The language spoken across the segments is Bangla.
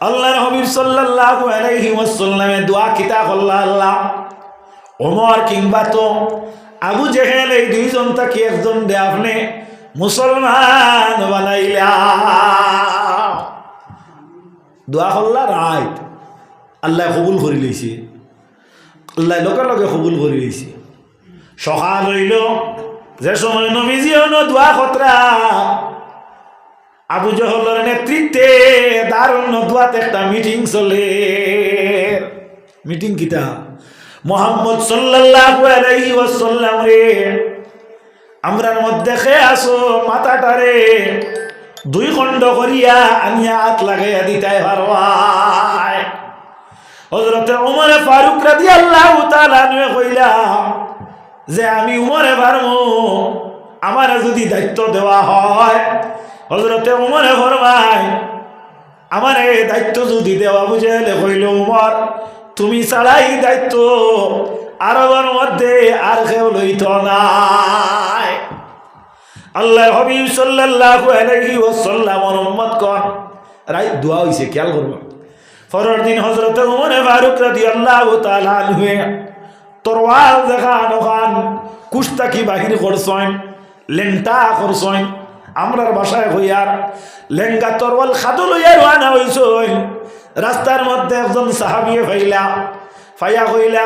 আল্লাহর হাবিব সাল্লাল্লাহু আলাইহি ওয়াসাল্লামে দোয়া কিতা করলা আল্লাহ ওমর কিংবা তো আবু জেহেল এই দুইজন তাকে একজন দে আপনি মুসলমান বানাইলা দোয়া করলা রাইট আল্লাহ কবুল করে লইছে আল্লাহ লগে লগে কবুল করে লইছে সকাল হইল যে সময় নবীজিও দোয়া খতরা আবু জহলের নেতৃত্বে দারুণ দোয়াতে একটা মিটিং চলে মিটিং কিটা মুহাম্মদ সাল্লাল্লাহু আলাইহি ওয়াসাল্লাম রে আমরার মধ্যে খেয়ে আসো মাথাটারে দুই খণ্ড করিয়া আনিয়া হাত লাগাইয়া দিতাই পারবাই হযরতে ওমর ফারুক রাদিয়াল্লাহু তাআলা আনহু কইলা যে আমি উমরে পারমু আমার যদি দায়িত্ব দেওয়া হয় হযরতে ওমরে ফরমায় আমার এই দায়িত্ব যদি দেওয়া বুঝাইলে কইল উমর তুমি ছাড়াই দায়িত্ব আরবের মধ্যে আর কেউ লইত নাই আল্লাহর হাবিব সাল্লাল্লাহু আলাইহি ওয়াসাল্লামের উম্মত কোন রাই দোয়া হইছে খেয়াল করবা পরের দিন হযরতে ওমর ফারুক রাদিয়াল্লাহু তাআলা আনহু তরওয়াল দেখানো খান কুস্তা কি বাহির করছেন লেংটা করছেন আমরার বাসায় হইয়ার লেঙ্গা তরওয়াল খাদু লইয়া রওনা হইছেন রাস্তার মধ্যে একজন সাহাবীয়ে ফাইয়া কইলা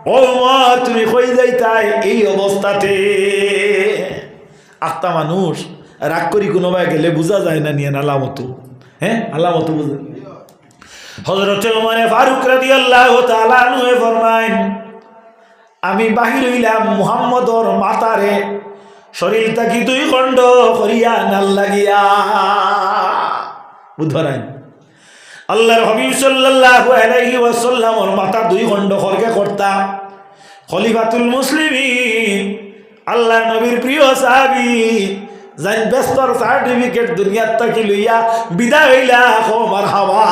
ও ওমর তুমি কই যাইতাই এই অবস্থাতে আত্মা মানুষ রাগ করি কোনোভাবে গেলে বোঝা যায় না নিয়ে আলামত হ্যাঁ আলামত বুঝে হযরতে ওমর ফারুক রাদিয়াল্লাহু তাআলা আনহু ফরমায়েন আমি বাহির হইলাম মুহাম্মদর মাতারে শরীরটা কি দুই খণ্ড করিয়া নাল লাগিয়া বুধরাই আল্লাহর হাবিব সাল্লাল্লাহু আলাইহি ওয়াসাল্লামের মাথা দুই খণ্ড করকে করতা খলিফাতুল মুসলিমিন আল্লাহর নবীর প্রিয় সাহাবী জান বেস্তর সার্টিফিকেট দুনিয়াত থেকে লইয়া বিদায় হইলা ও মারহাবা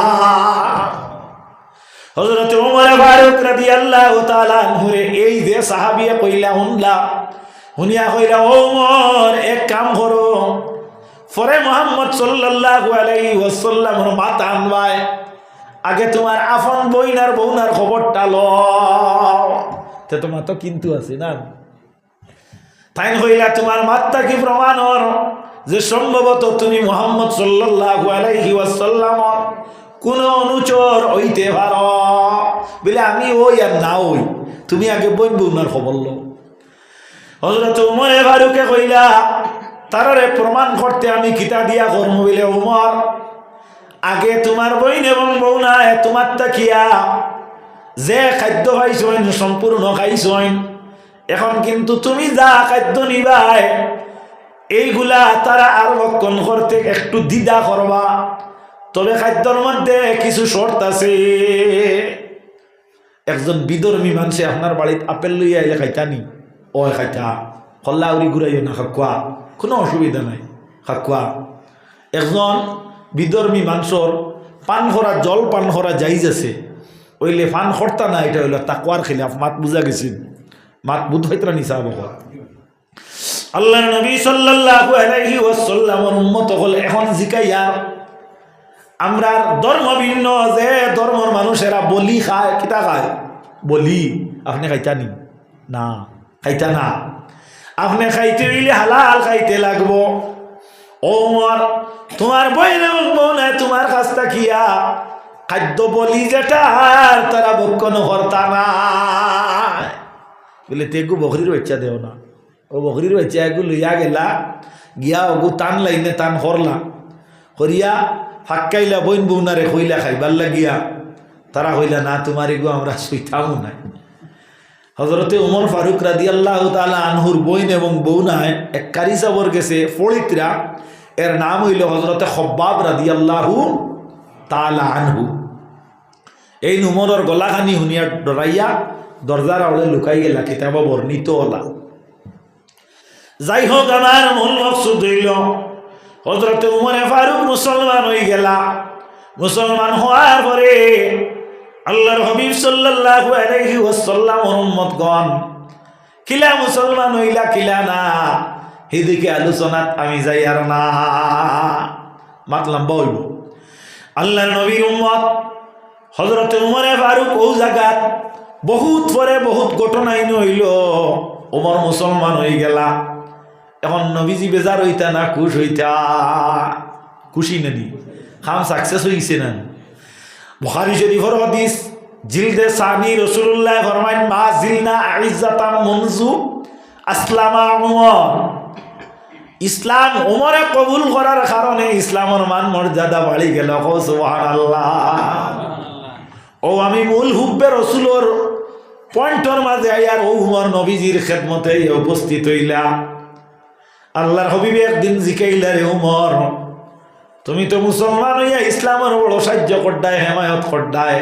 হযরত ওমর ফারুক রাদিয়াল্লাহু তাআলা আনহু এই যে সাহাবী কইলা হুনিয়া কইলা ওমর এক কাম করো পরে মুহাম্মদ সাল্লাল্লাহু আলাইহি ওয়াসাল্লামের মাথা আনবাই আগে তোমার আপন বইনার বউনার খবরটা লও তে তোমার তো কিন্তু আছে না তাই কইলা তোমার মাত্তা কি প্রমাণর যে সম্ভবত তুমি মুহাম্মদ সাল্লাল্লাহু আলাইহি ওয়াসাল্লামের কোন অনুচর হইতে পারো বলে আমি ওই আর না ওই তুমি আগে বইন বউনার খবর লও হযরত ওমর ফারুকে কইলা তারারে প্রমাণ করতে আমি কিতা দিয়া করব বলে ওমর আগে তোমার বইন এবং বউনা তোমার তাকিয়া যে খাদ্য খাইছেন সম্পূর্ণ খাইছেন এখন কিন্তু তুমি যা খাদ্য নিবাই এইগুলা তারা আর রক্ষণ করতে একটু দ্বিধা করবা তবে খাদ্যর মধ্যে কিছু শর্ত আছে একজন বিধর্মী মানুষে আপনার বাড়িতে আপেল লইয়া আইলে খাইতানি ও খাইতা হল্লা উড়ি ঘুরাইও না খাকুয়া কোনো অসুবিধা নাই খাকুয়া একজন বিধর্মী মানুষের পান করা জল পান করা যাইজ আছে ওইলে পান খরতা না এটা হইল তাকওয়ার খিলাফ মাত বুঝা গেছেন মাত বুধ হইতরা নিসা বকর আল্লাহ নবী সাল্লাল্লাহু আলাইহি ওয়াসাল্লামের উম্মত হল এখন জিকাইয়া আমরা ধর্ম ভিন্ন যে ধর্মর মানুষেরা বলি খায় কিতা খায় বলি আপনি খাইতানি না খাইতা না আপনি খাইতে হইলে হালাল খাইতে লাগবো ওমর তোমার বইন এবং বোনে তোমার কাছ থাকিয়া খাদ্য বলি যেটা তারা ভক্ষণ করতা না বলে তেগু বকরির বাচ্চা দেও না ও বকরির বাচ্চা এগু লইয়া গেলা গিয়া ওগু টান লাইনে টান করলা করিয়া ফাক্কাইলা বইন বউনারে কইলা খাইবার লাগিয়া তারা কইলা না তোমার এগু আমরা সইতামও নাই হযরতে ওমর ফারুক রাদিয়াল্লাহু তাআলা আনহুর বইন এবং বউনায় এক কারিসাবর গেছে ফড়িতরা এর নাম হইল হযরতে খব্বাব রাদিয়াল্লাহু তাআলা আনহু এই উমরের গলাখানি হুনিয়া ডরাইয়া দরজার আড়ে লুকাই গেলা কিতাব বর্ণিত হলা যাই হোক আমার মূল মকসুদ হইল হযরতে ওমর ফারুক মুসলমান হয়ে গেলা মুসলমান হওয়ার পরে আল্লাহর হাবিব সাল্লাল্লাহু আলাইহি ওয়াসাল্লামের উম্মতগণ কিলা মুসলমান হইলা কিলা না এদিকে আলোচনাত আমি যাই আর না মাত লম্বা হইব আল্লাহর নবীর উম্মত হযরত উমরে ফারুক ও জায়গাত বহুত পরে বহুত ঘটনা হইল, ওমর মুসলমান হয়ে গেলা। এখন নবীজি বেজার হইতা না খুশ হইতা? খুশি নানি, খাম সাকসেস হইছে না। বুখারী শরীফের হাদিস জিলদে সানি রাসূলুল্লাহ ফরমাইন মা জিলনা আইজ্জাতাম মুনজু আসলামা উমর। ইসলাম ওমরে কবুল করার কারণে ইসলামের মান মর্যাদা বাড়ি গেল। সুবহানাল্লাহ। ও আমি মূল হুব্বে রসুলোর পয়েন্টর মাঝে আইয়ার ও উমর নবীজির খেদমতে উপস্থিত হইলা। আল্লাহর হবিবে একদিন জিকাইলা, রে উমর, তুমি তো মুসলমান হইয়া ইসলামের বড় সাহায্য করডায়, হেমায়ত করডায়,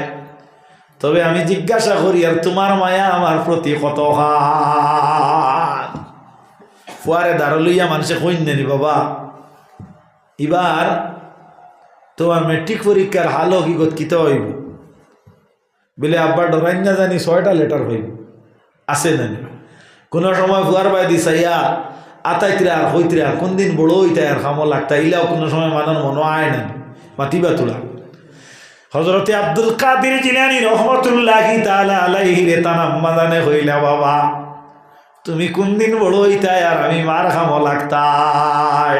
তবে আমি জিজ্ঞাসা করি আর তোমার মায়া আমার প্রতি কত ফুয়ারে দাঁড় লইয়া মানুষে কইন নি বাবা, এবার তোমার মেট্রিক পরীক্ষার হাল হকিগত কিতে হইব বলে আব্বা ডরাইন না জানি 6টা লেটার হইব আছে না। কোনো সময় ফুয়ার বাই দিছাইয়া আতাইতরা আর হইতরা কোন দিন বড় হইতাই আর খামো লাগতা, ইলাও কোনো সময় মানার মনো আয় না মাতিবা তোলা। হযরতে আব্দুল কাদের জিলানী রহমাতুল্লাহি তাআলা আলাইহি রে তানাম্মা জানে হইলা, বাবা তুমি কোন দিন বড় হইতাই আর আমি মার খামো লাগতাই।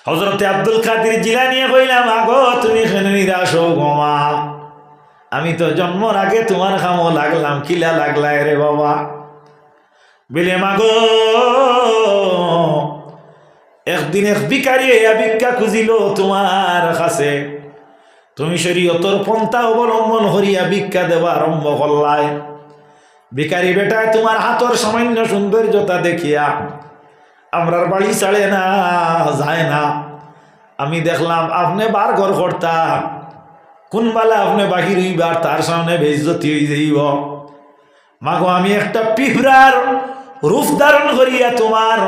হযরতে আব্দুল কাদের জিলানী কইলাম, আগো তুমি কেন নিরাশ হও গো মা, আমি তো জন্মর আগে তোমার খামো লাগলাম, কিলা লাগলাই রে বাবা? বলে মাগো একদিন এক ভিখারি ভিক্ষা খুঁজিল তোমার কাছে, তুমি শরীয়তর পন্থা অবলম্বন করিয়া ভিক্ষা দেওয়া আরম্ভ করলাই। ভিখারি বেটায় তোমার হাতর সামান্য সৌন্দর্যতা দেখিয়া আমরার বাড়ি ছাড়ে না, যায় না। আমি দেখলাম আপনি বার ঘর করতা, কোন বালা আপনি বাহির হইবার তার সামনে বেইজ্জতি হয়ে যাইব। মাগো আমি একটা পিঁপড়ার রূপ ধারণ করিয়া তোমার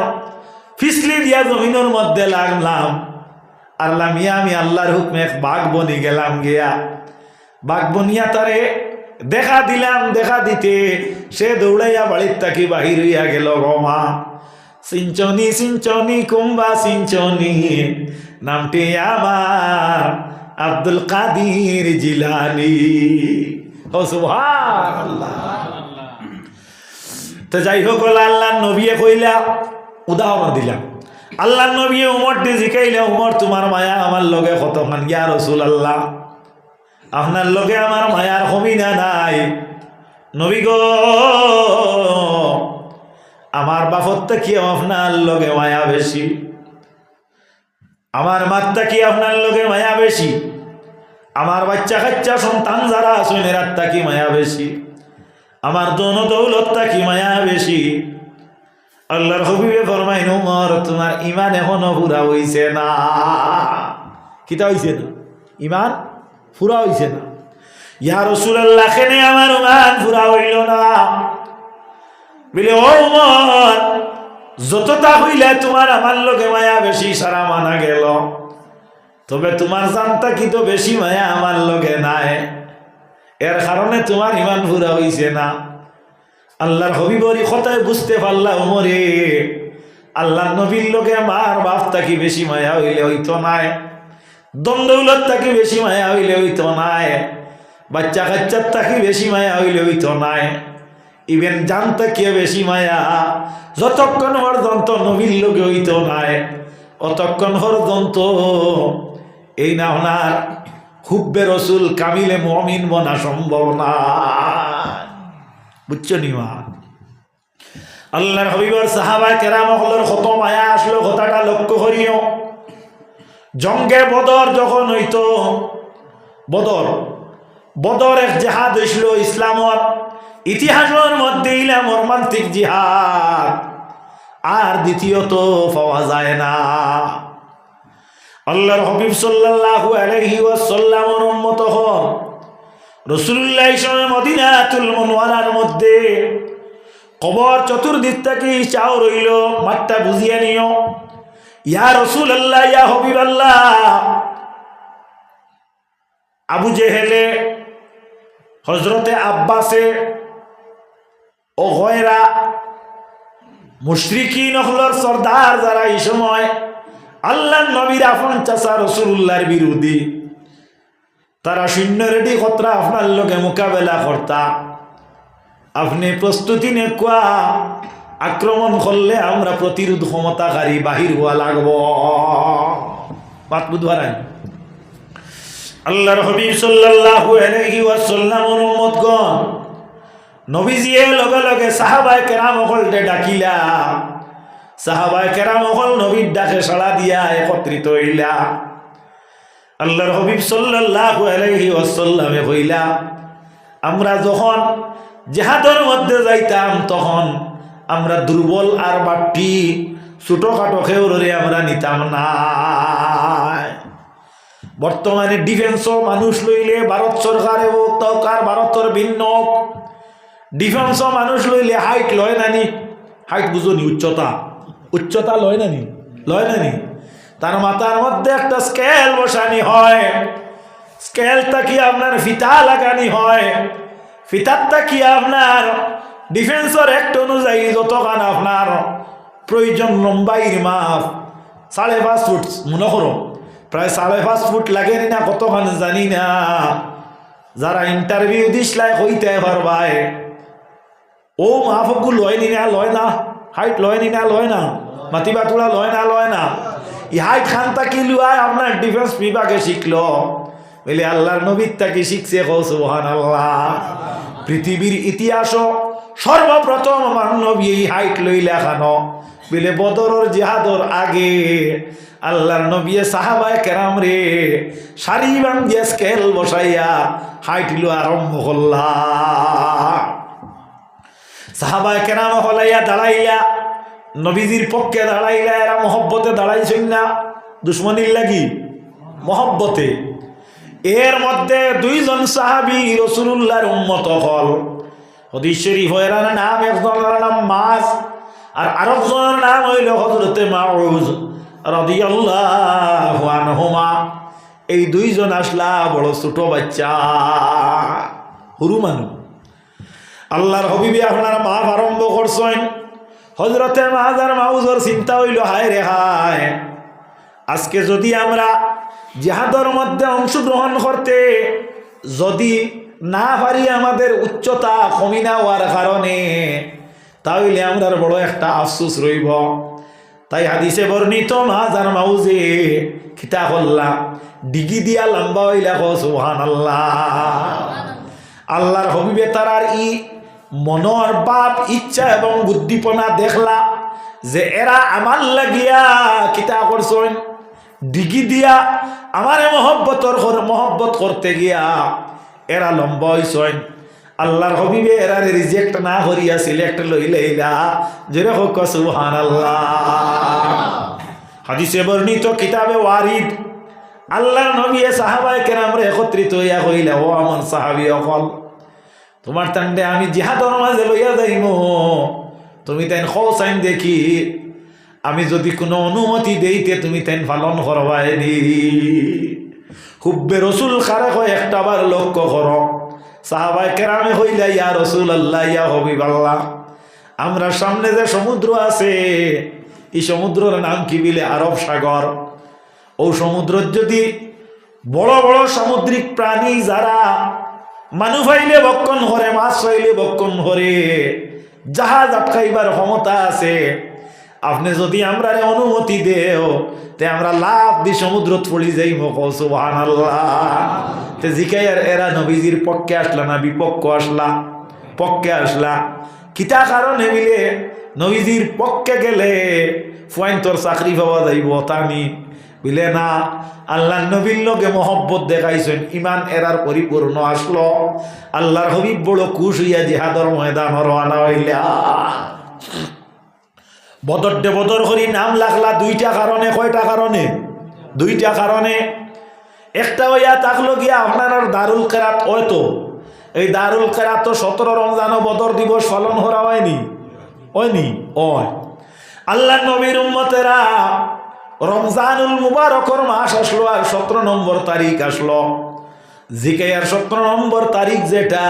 ফিসলি দিয়া জমিনের মধ্যে লাগলাম, আল্লাহ মিয়া আমি আল্লাহর হুকমে এক বাঘ বনি গেলাম, গিয়া বাঘ বনিয়া তারে দেখা দিলাম, দেখা দিতে সে দৌড়াইয়া বাড়ির তাকি বাহির হইয়া গেল। রমা সিঞ্চনি সিঞ্চনি কুম্বা সিঞ্চনি, নামটি আমার আব্দুল কাদের জিলানী। ও সুবহানাল্লাহ। তো যাই হোক, আল্লাহ নবী কইলা, উদাহরণ দিলাম, আল্লাহ নবী উমরটি জিকাইলা, উমর তোমার মায়া আমার লগে কতখান? ইয়া রাসূলুল্লাহ আপনার লগে আমার মায়ার কমি না নাই। নবী গো আমার বাপরটা কি আপনার লগে মায়া বেশি, আমার মাত্রা কি আপনার লগে মায়া বেশি, আমার বাচ্চা কাচ্চা সন্তান যারা আছেন এরাত্তা কি মায়া বেশি, আমার দন দৌলতটা কি মায়া বেশি? আল্লাহর হবিবে ফরমাইন, উমর তোমার ইমান এখনো পুরা হইছে না। কিতা হইছে না? ইমান পুরা হইছে না। ইয়া রাসূলুল্লাহ কেনে আমার ইমান পুরা হইল না? বলে ও উমর যতটা হইলে তোমার আমার লগে মায়া বেশি সারা মানা গেল, তবে তোমার জানতা কি তো বেশি মায়া আমার লগে নাই, এর কারণে তোমার ইমান পুরা হইছে না। আল্লাহর হবিবরি কথায় বুঝতে পারলা উমরে, আল্লাহ নবীর লোকে মার বাপ তাকি বেশি মায়া হইলে হইতো নাই, দন্দৌলত তাকি বেশি মায়া হইলে হইতো নাই, বাচ্চা কাচ্চার তাকি বেশি মায়া হইলে হইতো নাই, ইভেন জানতে কে বেশি মায়া যতক্ষণ পর্যন্ত নবীর লোকে হইতো নাই অতক্ষণ পর্যন্ত এই না ওনার হুব্বে রসুল কামিলে মুমিন বনা সম্ভব না। বুঝছো নিমা? আল্লাহর হাবিবের সাহাবা কেরাম হলের কত মায়া আসলো কথাটা লক্ষ্য করিও। জঙ্গে বদর যখন হইতো, বদর এক জেহাদ হইছিল ইসলামর ইতিহাসের মধ্যে ইলা মর্মান্তিক জিহাদ আর দ্বিতীয়ত পাওয়া যায় না। আল্লাহর হাবিব সাল্লাল্লাহু আলাইহি ওয়াসাল্লামের উম্মত হন রাসূলুল্লাহ সাল্লাল্লাহু মদিনাতুল মুনওয়ারার মধ্যে কবর চতুর্দিক থেকে চাও রইল, মাত্রা বুঝিয়ে নিও। ইয়া রাসূলুল্লাহ, ইয়া হাবিবাল্লাহ, আবু জেহেলে, হযরতে আব্বাসে ও গয়রা মুশরিকিন হলর সরদার যারা এই সময় আল্লাহর নবীর আপন চাচা রাসূলুল্লাহর বিরোধী তারা শূন্য রেডি কতরা আপনার লোকে মোকাবেলা করতা। আপনি প্রস্তুতি নেকুয়া, আক্রমণ করলে আমরা প্রতিরোধ ক্ষমতাকারী বাহির হওয়া লাগব। বাত বুধবার আল্লাহর হাবিব সাল্লাল্লাহু আলাইহি ওয়াসাল্লামের উম্মতগণ নবীজিয়ে লগে লগে সাহাবায়ে কেরাম হলতে ডাকিলা। সাহাবায়ে কেরাম হল নবীর ডাকে সাড়া দিয়া একত্রিত হইলা। আল্লাহর হাবিব সাল্লাল্লাহু আলাইহি ওয়াসাল্লামে কইলা, আমরা যখন জিহাদের মধ্যে যাইতাম তখন আমরা দুর্বল আর বাট্টি ছোটখাটো খেউরে আমরা নিতাম না। বর্তমানে ডিফেন্সও মানুষ লইলে ভারত সরকারে ভারতের ভিন্ন ডিফেন্সও মানুষ লইলে হাইট লয় নানি। হাইট বুঝনি, উচ্চতা, উচ্চতা লয় নানি, লয় নানি। তার মাথার মধ্যে একটা স্কেল বসানি হয়, স্কেলটা কি আপনার ফিতা লাগানি হয়, ফিতারটা কি আপনার ডিফেন্সের একটা অনুযায়ী যতখান আপনার প্রয়োজন লম্বাইর মাপ 5.5 ফুট মনে করো, প্রায় 5.5 ফুট লাগে না কতখান জানি না। যারা ইন্টারভিউ দিসলাই হইতে পারবাই ও মাপগুলো লয়নি না, লয় না, হাইট লয়নি না, লয় না, মাতিবা তোলা লয় না, লয় না। এই হাইট খানটা কি লুয়ায় আপনার ডিফেন্স বিভাগে শিখলো বলে আল্লাহর নবীর তাকে শিখছে। সুবহানাল্লাহ। পৃথিবীর ইতিহাস সর্বপ্রথম আমার নবী এই হাইট লইলা খানো বলে বদরের জিহাদর আগে আল্লাহর নবী সাহাবায়ে কেরাম রে সারি বান্ধিয়া স্কেল বসাইয়া হাইট লো আরম্ভ করলা। সাহাবায়ে কেরাম হলাইয়া দাঁড়াইলা, নবীজির পক্ষে দাঁড়াইলা। এরা মহব্বতে দাঁড়াইছেন না, দুশ্মনীর লাগি মহব্বতে। এর মধ্যে 2 জন সাহাবী রাসূলুল্লাহর উম্মত হল। হাদিস শরীফ এর নাম, একজনের নাম মাস আর আরেকজনের নাম হইল হযরতে মাউজ রাদিয়াল্লাহু আনহুমা। এই 2 জন আসলা বড় ছোট বাচ্চা, হুরু মানুষ। আল্লাহর হাবিবে আপনারা মাপ আরম্ভ করছেন। হযরতে মাস আর মাউজের চিন্তা হইল, হায় রে হায়, আজকে যদি আমরা জিহাদের মধ্যে অংশগ্রহণ করতে যদি না পারি আমাদের উচ্চতা কমি না হওয়ার কারণে, তাহলে আমরা বড় একটা আফসোস রইব। তাই হাদিসে বর্ণিত মাস আর মাউজে খিতা করলা ডিগি দিয়া লম্বা হইলা। সুবহানাল্লাহ। আল্লাহর হাবিবে তারার ই মনর বাপ ইচ্ছা এবং উদ্দীপনা দেখলা যে এরা আমার লাগিয়া খিতা করছেন, ডিগি দিয়া আমারে মহব্বত করতে গিয়া এরা লম্বা হইছেন। আল্লাহর হাবিবে এরা রিজেক্ট না করিয়া সিলেক্ট লইলা। জোরে হোক সুবহানাল্লাহ। হাদিসে বর্ণিত কিতাবে ওয়ারিদ আল্লাহর নবী সাহাবায়ে কেরামরে একত্রিত হইয়া কইলা, ও আমার সাহাবী অকল, তোমার তান্ডে আমি জিহাদের মাঝে লইয়া যাইমু, তুমি তাই খোসাইন দেখি আমি যদি কোনো অনুমতি দেইতে তুমি তাই পালন করবাইনি। হুব্বে রসুল খারে হয় একটা বার লক্ষ্য করো। সাহাবায়ে কেরামে হইলা, ইয়া রাসূলুল্লাহ, ইয়া হাবিবাল্লাহ, আমরা সামনে যে সমুদ্র আছে এই সমুদ্রের নাম কি বলে আরব সাগর। ও সমুদ্র যদি বড় বড় সামুদ্রিক প্রাণী যারা মানুষ ফাইলে বক্ষণ করে, মাছ ফাইলে বক্ষণ করে, জাহাজ আটকাইবার ক্ষমতা আছে, আপনি যদি আমরা অনুমতি দেও তে আমরা লাভ দি সমুদ্রত পড়ি যাই। সুবহানাল্লাহ। তে জিকাইয়ার এরা নবীজির পক্ষে আসলা না বিপক্ষ আসলা? পক্ষে আসলা। কিতা কারণে মিলে নবীজির পক্ষে গেলে পয়েন্টর চাকরি পাওয়া যাইব তানি বিলে না। আল্লাহ নবীর লগে মহব্বত দেখাইছেন, ইমান এরার পরিপূর্ণ আসলো। আল্লাহর হাবিব বড় খুশ হইয়া জিহাদর ময়দান রওনা হইলা। বদর করি নাম লাগলা 2টা কারণে। কয়টা কারণে? 2টা কারণে। একটা হইয়া থাকলো গিয়া আপনার দারুল কেরাত। হয়তো এই দারুল কেরাত 17 রমজান বদর দিবস পালন করা হয়নি, হয়নি? ওই আল্লাহ নবীর উম্মতেরা রমজানুল মুবারকর মাস আসলো আর 17 নম্বর তারিখ আসলো। জিকাইয়ার 17 নম্বর তারিখ যেটা,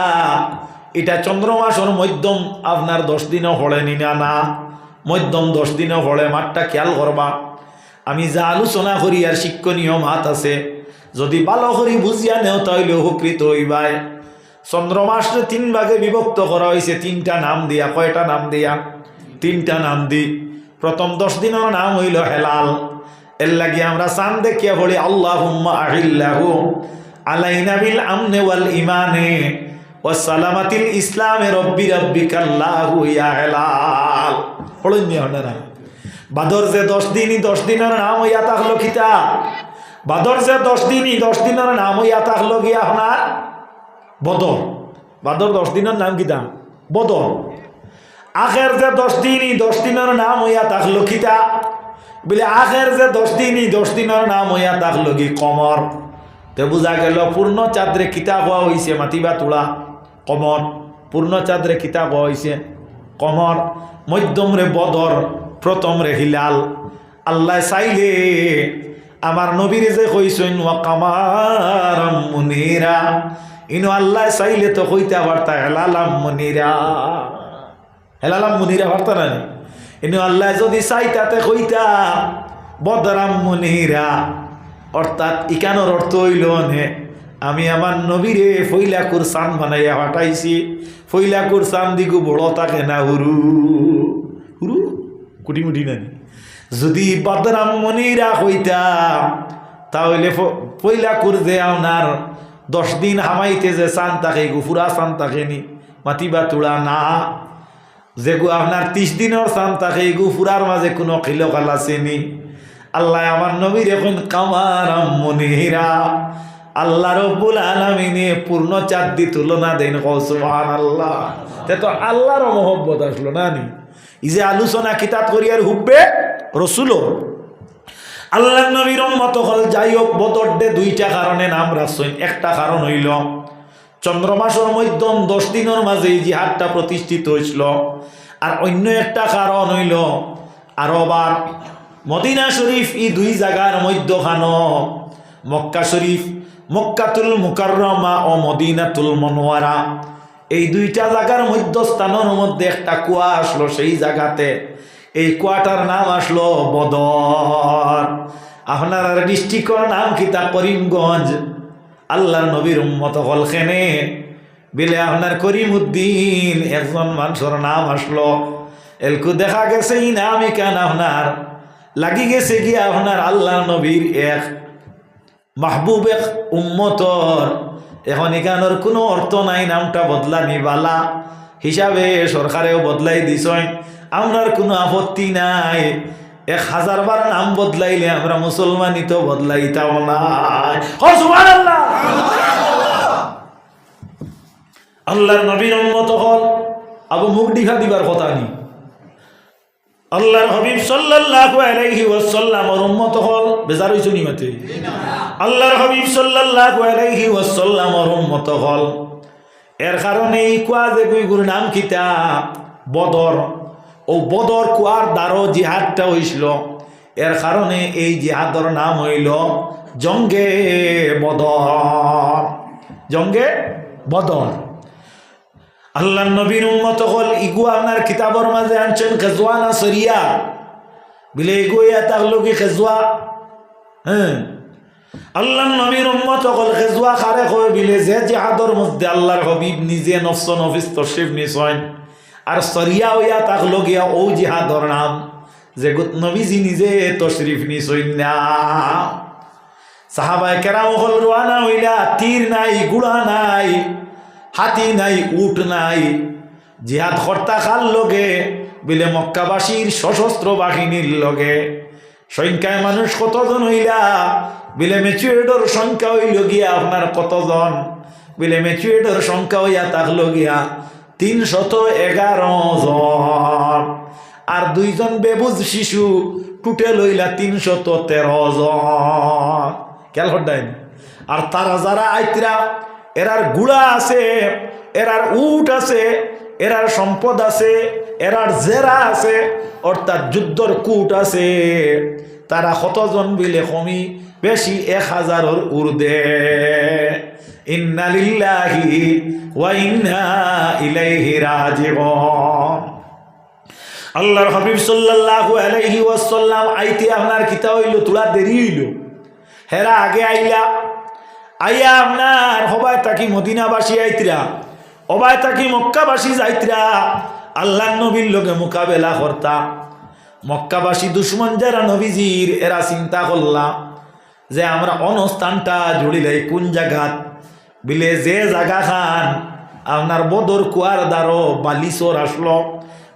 এটা চন্দ্র মাসের মধ্যম আপনার 10 দিনও হলেনি না, মধ্যম 10 দিনও হলে। মাঠটা খেয়াল করবা। আমি যা আলোচনা করি আর শিক্ষণীয় মাত আছে যদি ভালো করে বুঝিয়া নেও তাহলে উপকৃত হইবাই। চন্দ্রমাসে 3 ভাগে বিভক্ত করা হয়েছে 3টা নাম দিয়া। কয়টা নাম দিয়া? 3টা নাম দি। প্রথম 10 দিনের নাম হইল হেলাল। এর লাগি আমরা চাঁদ দেখিয়া বলি আল্লাহুম্মা আহিল্লাহু আলাইনা বিল আমনে ওয়াল ইমানে ওয়া সালামাতিল ইসলামে রব্বি রব্বিকাল্লাহু ইয়া হেলাল। পড়ুন নি আপনারা। বাদর যে 10 দিনই 10 দিনের নাম হইয়া থাকলো কিতা? বাদর যে 10 দিনই 10 দিনের নাম হইয়া থাকলো গিয়া আপনার বদর। বাদর 10 দিনের নাম কিতা? বদর। আখের যে 10 দিনই 10 দিনের নাম হইয়া থাকলো কিতা? বলে আখের যে 10 দিনই 10 দিনের নাম হইয়া থাকলো কি? কমর। তো বুঝা গেল পূর্ণ চাঁদরে কিতা হওয়া হয়েছে? মাতিবা তোলা কমর। পূর্ণ চাঁদরে কিতা হওয়া হয়েছে? কমর। মধ্যম রে বদর, প্রথম রে হিলাল। আল্লাহ চাইলে আমার নবীর যে কইছেন ওয়া কামারাম মুনিরা, ইনো আল্লাহ চাইলে তো কইতে পারতা হেলালাম মুনিরা। হেলালাম মুনিরা পারতা না? ইনো আল্লাহ যদি চাইতাতে কইতা বদরাম মুনিরা। অর্থাৎ ইকানোর অর্থ হইল নে আমি আমার নবীরে ফইলাকুর চান বানাইয়া পাঠাইছি। ফইলাকুর চান দিগু বড় থাকে না হুরু হুরু কুটি মুটি নানি। যদি বদরাম মনিরা হইতা তাহলে ফইলাকুর যে আপনার 10 দিন হামাইতে যে চান থাকে গুফুরা চান থাকেনি মাতিবা তোলা না। যেগু আপনার 30 দিনের চান থাকে গুফুরার মাঝে কোনো খিলকাল আসেনি। আল্লাহ আমার নবীর এখন কামারাম মনিরা। আল্লাহ রব্বুল আলামিনে পূর্ণ চাঁদ দি তুলনা দেন। সুবহানাল্লাহ। তে তো আল্লাহর মহব্বত আসলো না নি? এই যে আলোচনা কিতাব করিয়ার হুববে রসুল আল্লাহ নবীর উম্মত হল। যাই হোক বদর ডে 2টা কারণে নাম রাখছেন। একটা কারণ হইল চন্দ্রমাসের মধ্যম 10 দিনের মাঝে এই জিহাদটা প্রতিষ্ঠিত হয়েছিল। আর অন্য একটা কারণ হইল আরবার মদিনা শরীফ এই 2 জায়গার মধ্যখানো মক্কা শরীফ, মক্কাতুল মুকাররমা ও মদিনাতুল মুনাওয়ারা, এই 2টা জায়গার মধ্যস্থানের মধ্যে একটা কুয়া আসলো। সেই জায়গাতে এই কুয়াটার নাম আসলো বদর। আপনার ডিস্ট্রিক্টর নাম কিতা? করিমগঞ্জ। আল্লাহর নবীর উম্মত হল খেনে বিলে আপনার করিমউদ্দিন একজন মানুষের নাম আসলো। এলকু দেখা গেছে এই নাম কেন আপনার লাগি গেছে কি আপনার আল্লাহর নবীর এক মাহবুব এক উম্মতর। এখন এখানোর কোনো অর্থ নাই নামটা বদলা নিবালা হিসাবে সরকারেও বদলাই দিছেন। আপনার কোনো আপত্তি নাই। 1000 বার নাম বদলাইলে আমরা মুসলমানই তো বদলাইতাম না। সুবহানাল্লাহ। আল্লাহর নবীর উম্মত হল আবু মুখ দিঘা দিবার কথা নি। আল্লাহর হাবিব সাল্লাল্লাহু আলাইহি ওয়াসাল্লামের উম্মত হল। বেজার হইছো নি মাতে? আল্লাহর হাবিব সাল্লাল্লাহু আলাইহি ওয়াসাল্লামের উম্মত হল। এর কারণে এই কুয়া যে গুরুর নাম কিতা? বদর। ও বদর কুয়ার দ্বারো জিহাদটা হইছিল। এর কারণে এই জিহাদর নাম হইল জঙ্গে বদর। জঙ্গে বদর। আল্লাহ নবীর উম্মত হল ইগু আপনার কিতাবর মাঝে আনছেন খেজুয়া না সরিয়া বিলে এগুয়া থাকলো কি খেজুয়া? হ্যাঁ, আল্লাহ নবীর উম্মত হল খেজুয়া খারে কয় বিলে যে জিহাদর মধ্যে আল্লাহর হাবিব নিজে নফস নফিস তশরিফ নিছেন। আর সরিয়া হইয়া থাকলো গিয়া ও জিহাদর নাম যে নবীজি নিজে তশরিফ নিছেন না। সাহাবায়ে কেরাম হল রওনা হইলা, তীর নাই, গুড়া নাই, হাতি নাই, উট নাই, জিহাদ কর্তা খাল লগে বিলে মক্কাবাসীর সশস্ত্র বাহিনীর লগে। সংখ্যায় মানুষ কতজন হইলা? বিলে ম্যাচুয়েডর সংখ্যা হইল গিয়া আপনার কতজন? বিলে ম্যাচুয়েডর সংখ্যা হইয়া থাকলো গিয়া 311 জন। আর 2 জন বেবুজ শিশু টোটাল হইলা 313 জন। খেয়াল করতেন? আর তারা যারা আইতরা এরার গুড়া আছে, এরার উট আছে, এরার সম্পদ আছে, এরার জেরা আছে, অর্থাৎ যুদ্ধর কূট আছে। তারা কতজন বিলে কমি? বেশি 1000-এর ঊর্ধ্বে। ইন্না লিল্লাহি ওয়া ইন্না ইলাইহি রাজিউন। আল্লাহর হাবিব সাল্লাল্লাহু আলাইহি ওয়াসাল্লাম আইতে আপনার কিতা হইল? তোলা দেরি হইল। হেরা আগে আইলা আইয়া আপনার হবায় তাকি মদিনাবাসী আইতরা, অবায় তাকি মক্কাবাসী যাইতরা, আল্লাহ নবীর লোকে মোকাবেলা করতা। মক্কাবাসী দুশ্মন যারা নবীজির, এরা চিন্তা করলাম যে আমরা অনস্থানটা জুড়িলাই কোন জায়গাত, বিলে যে জায়গা খান আপনার বদর কুয়ার দ্বারো বালিচর আসলো,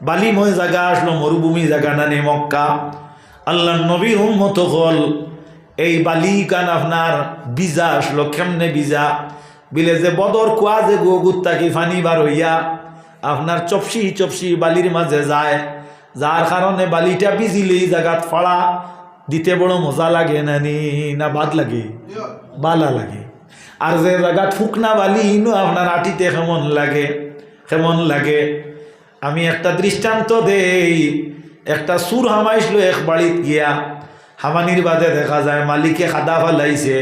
বালিময় জায়গা আসলো, মরুভূমি জায়গা নানি মক্কা। আল্লাহ নবীর উম্মত হল এই বালি কান আপনার বিজা আসলো। কেমনে বিজা? বিলে যে বদর কুয়া যে গোগুত থাকি ফানি বার হইয়া আপনার চপসি চপসি বালির মাঝে যায়, যার কারণে বালিটা বিজিলেই জায়গাত ফাড়া দিতে বড় মজা লাগে নানি না বাদ লাগে? বালা লাগে। আর যে জায়গাত ফুকনা বালি ইনো আপনার আটিতে কেমন লাগে, কেমন লাগে। আমি একটা দৃষ্টান্ত দেই। একটা সুর হামাইছিল এক বাড়িত গিয়া, হামানির বাদে দেখা যায় মালিকে খাদা ফালাইছে,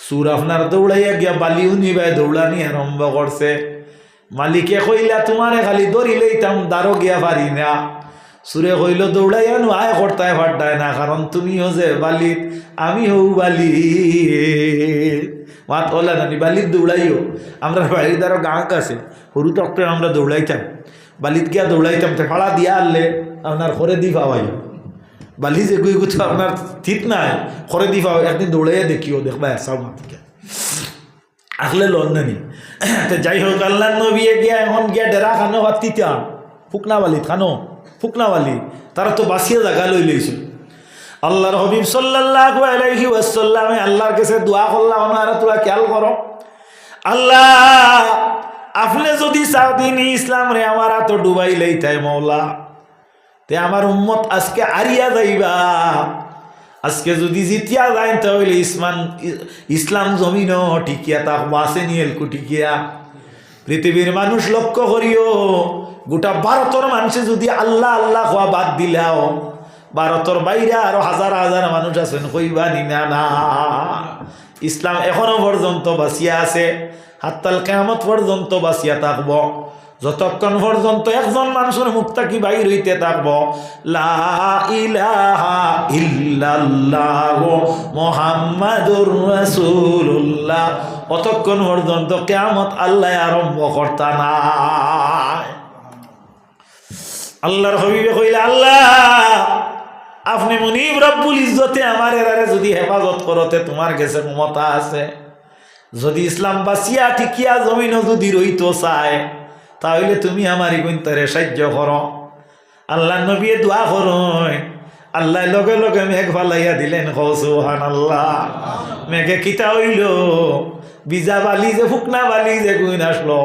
সুর আপনার দৌড়াইয়া গিয়া বালি উনিবাই দৌড়ানি আরম্ভ করছে। মালিকে কইলা তোমারে খালি দড়ি লইতাম, দাঁড়ো গিয়া পারি না। সুরে কইল দৌড়াইয়া নু আয় কর্তায় ফাটায় না, কারণ তুমিও যে বালিত আমি হৌ বালি। মাত ওলা নানি বালিত দৌড়াইও। আমরা বাড়ির দ্বারা গাঁক আছে, সরু তক্তে আমরা দৌড়াইতাম, বালিত গিয়া দৌড়াইতাম, ফাড়া দিয়া আনলে আপনার ঘরে দি পাওয়াই। বালি যে গুই গুছো আপনার ঠিক নাই, ঘরে দি পাওয়া। একদিন দৌড়াইয়া দেখিও, দেখবা সব মাতিকে আসলে লন্ডনি। যাই হোক, আল্লাহ নবী গিয়া এখন গিয়া ডেরা খানো তিতাম ফুকনা বালিত খানো, ফুকনা বালি তারা তো বাঁচিয়ে জায়গা লই লইছিল। আল্লাহর হাবিব সাল্লাল্লাহু আলাইহি ওয়াসাল্লামে আল্লাহর কাছে দোয়া করলাম, ওনারা তোরা খেয়াল করো, আল্লাহ আপনি যদি সাউদিন ইসলাম রে আমার তো ডুবাই লইতাই মৌলা, তে আমার উম্মত আজকে আরিয়া যাইবা। আজকে যদি জিতিয়া যায় তাহলে ইসলাম জমিনও টিকিয়া তা বাসে নিয়ে এলকু টিকিয়া। পৃথিবীর মানুষ লক্ষ্য করিও, গোটা ভারতের মানুষে যদি আল্লাহ আল্লাহ হওয়া বাদ দিলাও, ভারতের বাইরে আরো হাজার হাজার মানুষ আছেন, কইবা নিনা না। ইসলাম এখনো পর্যন্ত বাঁচিয়া আছে, হাত্তাল কিয়ামত পর্যন্ত বাঁচিয়া থাকব। যতক্ষণ পর্যন্ত একজন মানুষের মুখ থাকি বাইর হইতে থাকব লা ইলাহা ইল্লাল্লাহু মুহাম্মাদুর রাসূলুল্লাহ, অতক্ষণ পর্যন্ত কিয়ামত আল্লাহ আরম্ভ করতা না। আল্লাহর হাবিবে কইলা, আল্লাহ আপনি মুনিব রব্বুল ইজ্জতে আমার এরারে যদি হেফাজত করতে তোমার কাছে ক্ষমতা আছে। যদি ইসলাম বাঁচিয়া ঠিকিয়া জমিনও যদি রইতো চায়, তাহলে তুমি আমার ইগুন্তরে সাহায্য করো। আল্লাহ নবী দোয়া করুন, আল্লাহ লগে লগে মেঘ ফালাইয়া দিলেন। সুবহানাল্লাহ। মেঘে কিতা হইল, বিজা বালি যে ফুকনা বালি যে গুণ আসলো,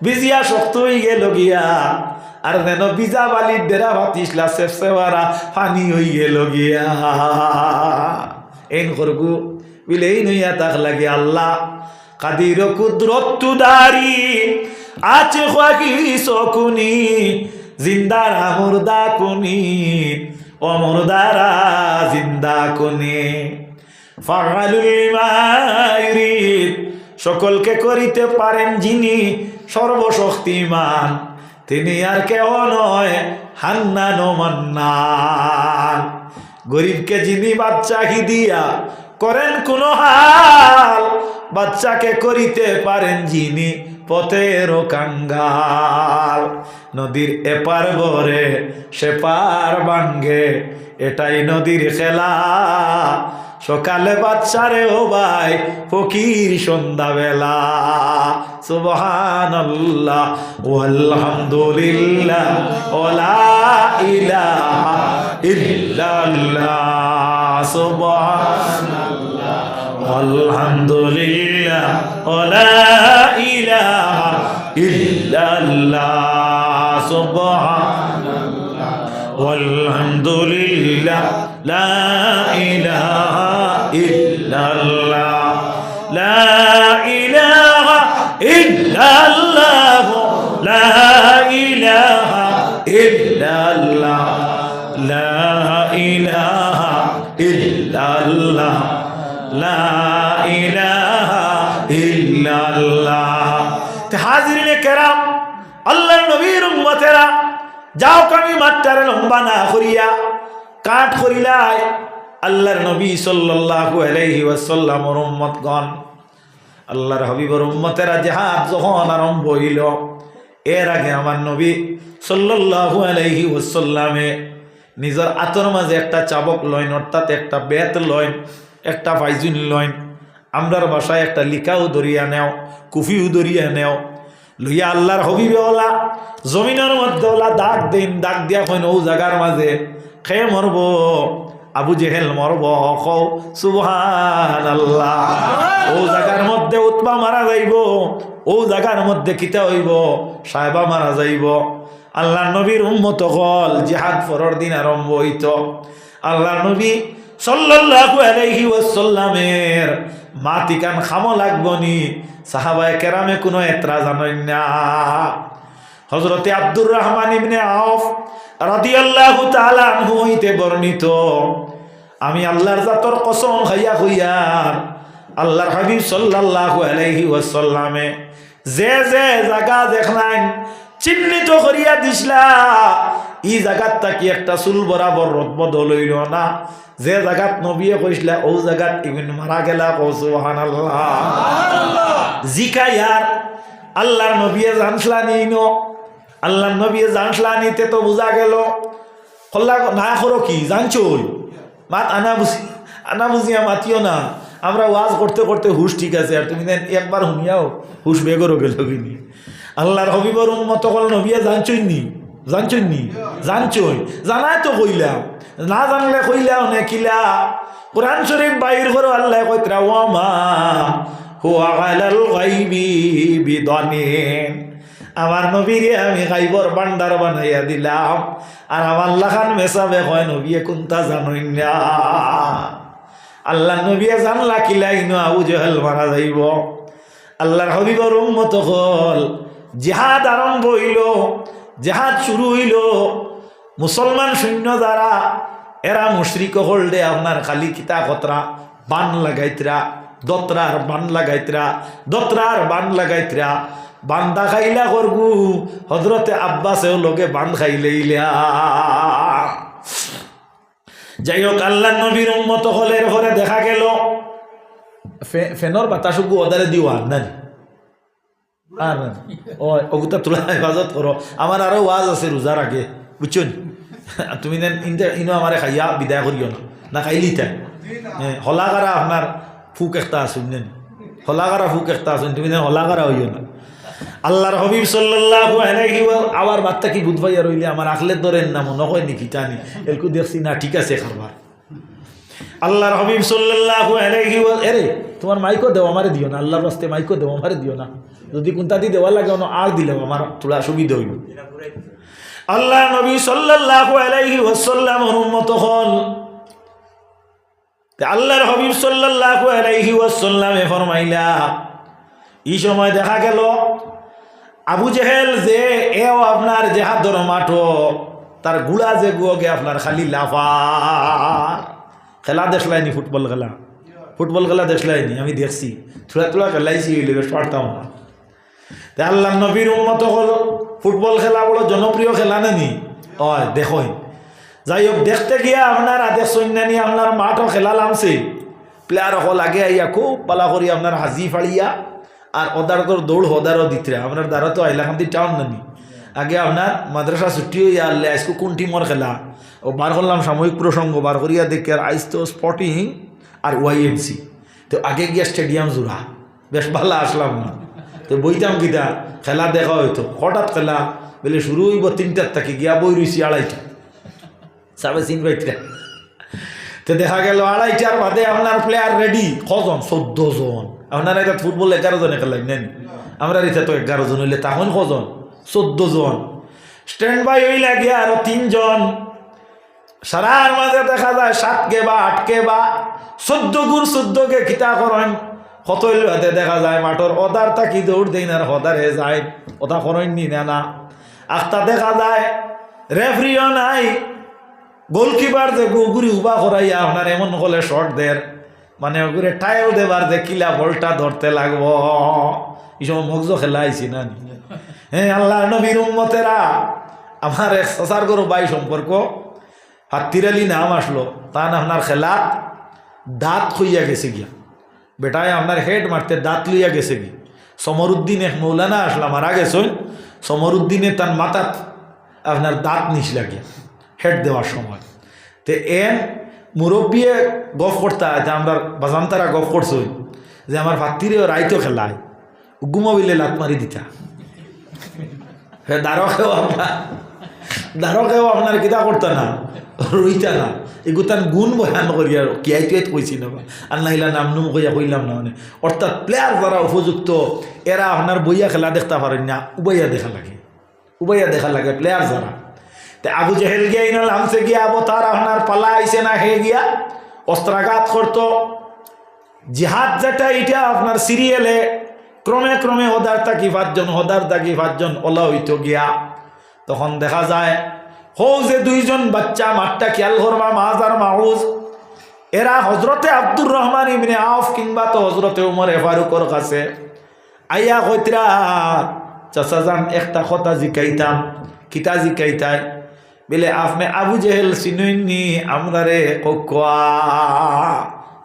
বিজিয়া শক্ত হয়ে গেল গিয়া। আর যেন বিজা বালির ডেরা ভাতিসলা সেফসেওয়ারা পানি হয়ে গেল গিয়া। এন করগু বিলে এই নইয়া তাক লাগে আল্লাহ কাদির কুদরত দারি আছে খাকি সকুনি জিন্দারা মুর্দা কুনি ও মুর্দারা জিন্দা কুনি ফাআলুল লিমা ইউরিদ, সকলকে করিতে পারেন যিনি সর্বশক্তিমান, তিনি আর কেউ নয় হান্নান ও মান্নান। গরিবকে যিনি বাচ্চাকে দিয়া করেন কোন হাল, বাচ্চাকে করিতে পারেন যিনি পথের কাঙ্গাল। নদীর এপার বরে সেপার ভাঙ্গে, এটাই নদীর খেলা। সকালে বাচ্চারে ও ভাই ফকির সন্ধ্যাবেলা। সুবহানাল্লাহ ওয়ালহামদুলিল্লাহ ওয়ালা ইলাহা ইল্লাল্লাহ। সুবহানাল্লাহ ওয়ালহামদুলিল্লাহ ওয়ালা ইলাহা ইল্লাল্লাহ। সুবহানাল্লাহ ওয়ালহামদুলিল্লাহ লা ইলাহা ইল্লাল্লাহ। লা ইলাহা ইল্লাল্লাহ লা ইলাহা ইল্লাল্লাহ। লা ইলাহা ইল্লাল্লাহ লা ইলাহা ইল্লাল্লাহ। তে হাজিরিনে কেরাম, আল্লাহর নবীর উম্মতেরা, যাও কামি মাত্রারে লম্বা না করিয়া কাঠ করিলাই। আল্লাহর নবী সাল্লাল্লাহু আলাইহি ওয়াসাল্লামের উম্মতগণ আল্লাহর হাবিবের উম্মতেরা জিহাদ যখন আরম্ভ হইল, এর আগে আমার নবী সাল্লাল্লাহু আলাইহি ওয়াসাল্লামে নিজের আতর মাঝে একটা চাবক লইন, অর্থাৎ একটা বেত লইন, একটা ফাইজুন লইন, আমরার বাসায় একটা লিকাও দরিয়া নেও, কুফিও দরিয়া নেও, লইয়া আল্লাহর হাবিবে ওলা জমিনের মধ্যে ওলা দাগ দিন, দাগ দিয়া কইন ও জায়গার মাঝে খেয়ে মরব, আবু জেহেল মরব, কও সুবহানাল্লাহ। ও জায়গার মধ্যে উতবা মারা যাইব, ও জায়গার মধ্যে কিতা হইব, সাহেবা মারা যাইব। আল্লাহ নবীর উম্মত হল জিহাদ ফরর দিন আরম্ভ হইত। আল্লাহ নবী সাল্লাল্লাহু আলাইহি ওয়াসাল্লামের মাতিকান খামো লাগবনি, সাহাবায়ে কেরামে কোনো এতরা জানেন না। হযরতে আব্দুর রহমান ইবনে আওফ রাদিয়াল্লাহু তাআলা আনহু হইতে বর্ণিত, আমি আল্লাহর জাতর কসম খাইয়া কইয়ার আল্লাহর হাবিব সাল্লাল্লাহু আলাইহি ওয়াসাল্লামে যে যে জায়গা দেখলেন চিহ্নিত করিয়া দিসলা, ই জায়গাত তাকি একটা চুল বরাবর রদবদল হইল না। যে জায়গাত নবিয়ে কইসলা ও জায়গাত ইবিন মারা গেলা, কও সুবহানাল্লাহ। জিকায়ার আল্লাহর নবিয়ে জানসলা নিন, আল্লাহর নবিয়ে জানসলা নিতে তো বুঝা গেল কল্লা না করো কি জানছই, মাত আনা বুঝিয়া মাতিও না। আমরা ওয়াজ করতে করতে হুশ ঠিক আছে, আর তুমি দেন একবার শুনিয়াও হুশ বেগরও গেল কিনি। আল্লাহর হবিবর উম্মত কল নবিয়া জানছই নি, জানছই জানাই তো কইলাম, না জানলে কইলাও নে কিলা। কোরআন শরীফ বাইর করো, আল্লাহ কইতরা ওয়ামা হুয়া আলাল গায়বি বিদানিন, আমার নবীরে আমি গায়বর ভান্ডার বানাইয়া দিলাম, আর আমার লাখান মেসাবে কয় নবিয়ে কোনটা জানই না। আল্লাহ নবিয়ে জানলা কিলাইনো আবু জেহেল মারা যাইব। আল্লাহর হবিবর উম্মত হল জিহাদ আরম্ভ হইল, জিহাদ শুরু হইল। মুসলমান সৈন্য যারা এরা মুশরিক হল দে আপনার খালি কিতা কতরা বান লাগাইতরা, দত্রার বান লাগাইতরা, দত্রার বান লাগাইতরা, বান্দা খাইলা করবু। হজরতে আব্বাসেও লোকে বান খাইলেইলা। যাই হোক, আল্লাহ নবীর উম্মত হলের ঘরে দেখা গেল ফেনর বাতাসুকু ওদারে দিওয়া নাই, আর ওগুতা তোলা হেফাজত করো। আমার আরো ওয়াজ আছে রোজার আগে, বুঝছেন? তুমি দেন ইনো আমারে খাইয়া বিদায় করিও না, না খাইলি তাই হলাগারা আপনার ফুক একটা আসুন, নেন হলাগারা ফুক একটা আসুন, তুমি দেন হলাগারা হইও না। আল্লাহর হাবিব সাল্লাল্লাহু আলাইহি আবার বার্তা কি বুধবাইয়া রইলে আমার আখলে ধরেন না মনে হয় নাকি জানি এলকু দেখছি না, ঠিক আছে খাবার। আল্লাহর হাবিব সাল্লাল্লাহু আলাইহি এরে তোমার মাইকও দেও আমারে দিও না, আল্লাহর রাস্তে মাইকও দেও আমারে দিও না, যদি কোনটা দিয়ে দেওয়া লাগে আর দিলেও আমার তোলা সুবিধা হইল। আল্লাহ নবী সাল্লাল্লাহু আলাইহি ওয়াসাল্লামের উম্মত হল। আল্লাহর হাবিব সাল্লাল্লাহু আলাইহি ওয়াসাল্লামে ফরমাইলা, এই সময় দেখা গেল আবু জেহেল যে এও আপনার জেহাদর মাঠো তার গুড়া যে গুয়োগে আপনার খালি লাফা। খেলা দেখলাইনি, ফুটবল খেলা, ফুটবল খেলা দেখলাইনি, আমি দেখছি থোড়া থোড়া খেলাইছি, বেশ পারতাম না। আল্লাহ নবীর উম্মত হল ফুটবল খেলা বড় জনপ্রিয় খেলা নেনি, হয় দেখই। যাই হোক, দেখতে গিয়া আপনার আদেশ সৈন্যানি আপনার মাঠও খেলা নামছে, প্লেয়ার হল আগে আইয়া খুব পালা করি আপনার হাজি ফাড়িয়া, আর ওদার তোর দৌড় হদারও দিতরা। আপনার দ্বারা তো আইলাকান্দি টাউন নানি, আগে আপনার মাদ্রাসা ছুটি হইয়া আনলে আজকে কোন টিমর খেলা ও বার করলাম, সাময়িক প্রসঙ্গ বার করিয়া দেখি। আর আইস তো স্পটিং আর ওয়াইএমসি, তো আগে গিয়া স্টেডিয়াম জোড়া, বেশ ভালো আসলাম না। তো বইতাম কিতা খেলা দেখা হইতো, হঠাৎ খেলা বলে শুরু হইব 3টার থেকে, গিয়া বই রইছি 2:30 সাবে চিন বাইতরা। তো দেখা গেল 2:30 বাদে আপনার প্লেয়ার রেডি কজন, 14 জন। আপনার এটা ফুটবল 11 জনে খেলাই নেন, আমরা এটা তো 11 জন হইলে তখন কজন, 14 জন। স্ট্যান্ড বাই হইলা গিয়া আরো 3 জন। সারার মাঝে দেখা যায় 7 কে বা 8 কে বা 14 গুণ 14 কে খিতা করেন। কত হাতে দেখা যায় মাঠর ওদার তাকি দৌড় দেন আর হদারে যায়, ওটা করেন নি না। আখতা দেখা যায় রেফারিও নাই, গোলকিপার যে গুগুরি উবা করাইয়া আপনার এমন হলে শর্ট দের, মানে ওগুলো টাইল দেবার যে কিলা বলটা ধরতে লাগবো। এই সময় মগজ খেলা আইছি না। হ্যাঁ, আল্লাহ নবীর উম্মতেরা, আমার এক সসার গরু বাই সম্পর্ক হাতির আলী নাম আসলো, তান আপনার খেলা দাঁত খুইয়া গেছে গিয়া, বেটায় আপনার হেড মারতে দাঁত লইয়া গেছে কি। সমরুদ্দিন এক মৌলানা আসলা মারা গেছেন, সমরুদ্দিনে তার মাথাত আপনার দাঁত নিস লাগে হেড দেওয়ার সময়। তো এন মুরব্বিয়ে গফ করতা যে আমরা বাজানতারা গফ করছই যে আমার ভাতিরেও রাইতো খেলায় ঘুমাবিলে লাত মারি দিতা। হ্যাঁ দ্বারকেও আপনার কিতা করতা না, রইতা না, এগুতান গুণ বয়ান করিয়া কিয়াই তুয়াই কইছি না আর নাইলা নাম নুম কইয়া কইলাম না। মানে অর্থাৎ প্লেয়ার যারা উপযুক্ত এরা আপনার বইয়া খেলা দেখতে পারেন না, উবাইয়া দেখা লাগে, উবাইয়া দেখা লাগে প্লেয়ার যারা। তো আবু জেহেল গিয়া ইনাল হামসে গিয়া আবু তার আপনার পালা আইসে না, হে গিয়া অস্ত্রাঘাত করতো। জিহাদ যেটা এটা আপনার সিরিয়ালে ক্রমে ক্রমে হদার থাকি 5 জন, হদার থাকি 5 জন ওলা হইতো গিয়া। তখন দেখা যায় হো যে 2 জন বাচ্চা, মাঠটা খেয়াল করবা, মাজ আর মাউজ, এরা হজরতে আব্দুর রহমান ইবনে আউফ কিংবা তো হজরতে উমর ফারুকর কাছে আইয়া কইতরা, চাচা যান একটা কথা জিকাইতাম। কিতা জিকাইতাই? বলে আপনি আবু জেহেল চিনুইনি আমরারে কোয়া।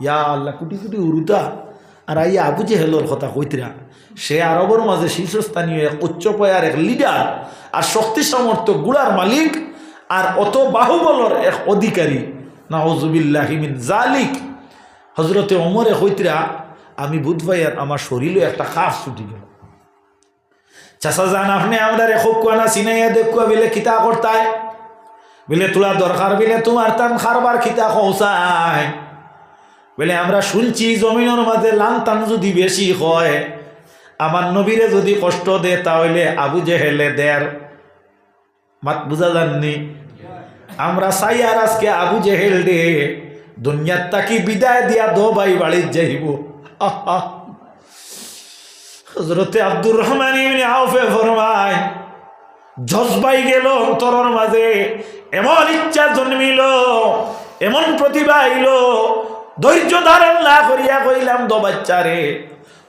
ইয়া আল্লাহ, কুটি কুটি উরুতা আর আইয়া আবু জেহেলর কথা কইতরা। সে আরবর মাঝে শীর্ষস্থানীয় এক উচ্চ পয়ার এক লিডার আর শক্তি সামর্থ্য গুড়ার মালিক আর অত বাহুবলর এক অধিকারী। নাউজুবিল্লাহি মিন জালিক। হজরতে ওমরে কইতরা, আমি বুধবাইয়ার আমার শরীরে একটা খাস ছুটি গেল। চাচা যান আপনি আমরা রেখো না চিনাইয়া দেখুয়া বিলে কিতা করতায়? বিলে তোলা দরকার বিলে তোমার তান খারবার খিতা খৌসায়। বলে আমরা শুনছি জমিনের মাঝে লান টান যদি বেশি হয়, আমার নবীরে যদি কষ্ট দে তাহলে আবু জেহেলে দের। মাত বুঝা যাননি? আমরা চাই আর আজকে আবু জেহেল দে দুনিয়ার তাকি বিদায় দিয়া দো ভাই বাড়ির যাইব। হযরতে আব্দুর রহমান ইবনে আউফে ফরমায়, জজবাই গেল অন্তরের মাঝে, এমন ইচ্ছা জন্মিল, এমন প্রতিভা আইল, ধৈর্য ধারণ না করিয়া কইলাম দো বাচ্চারে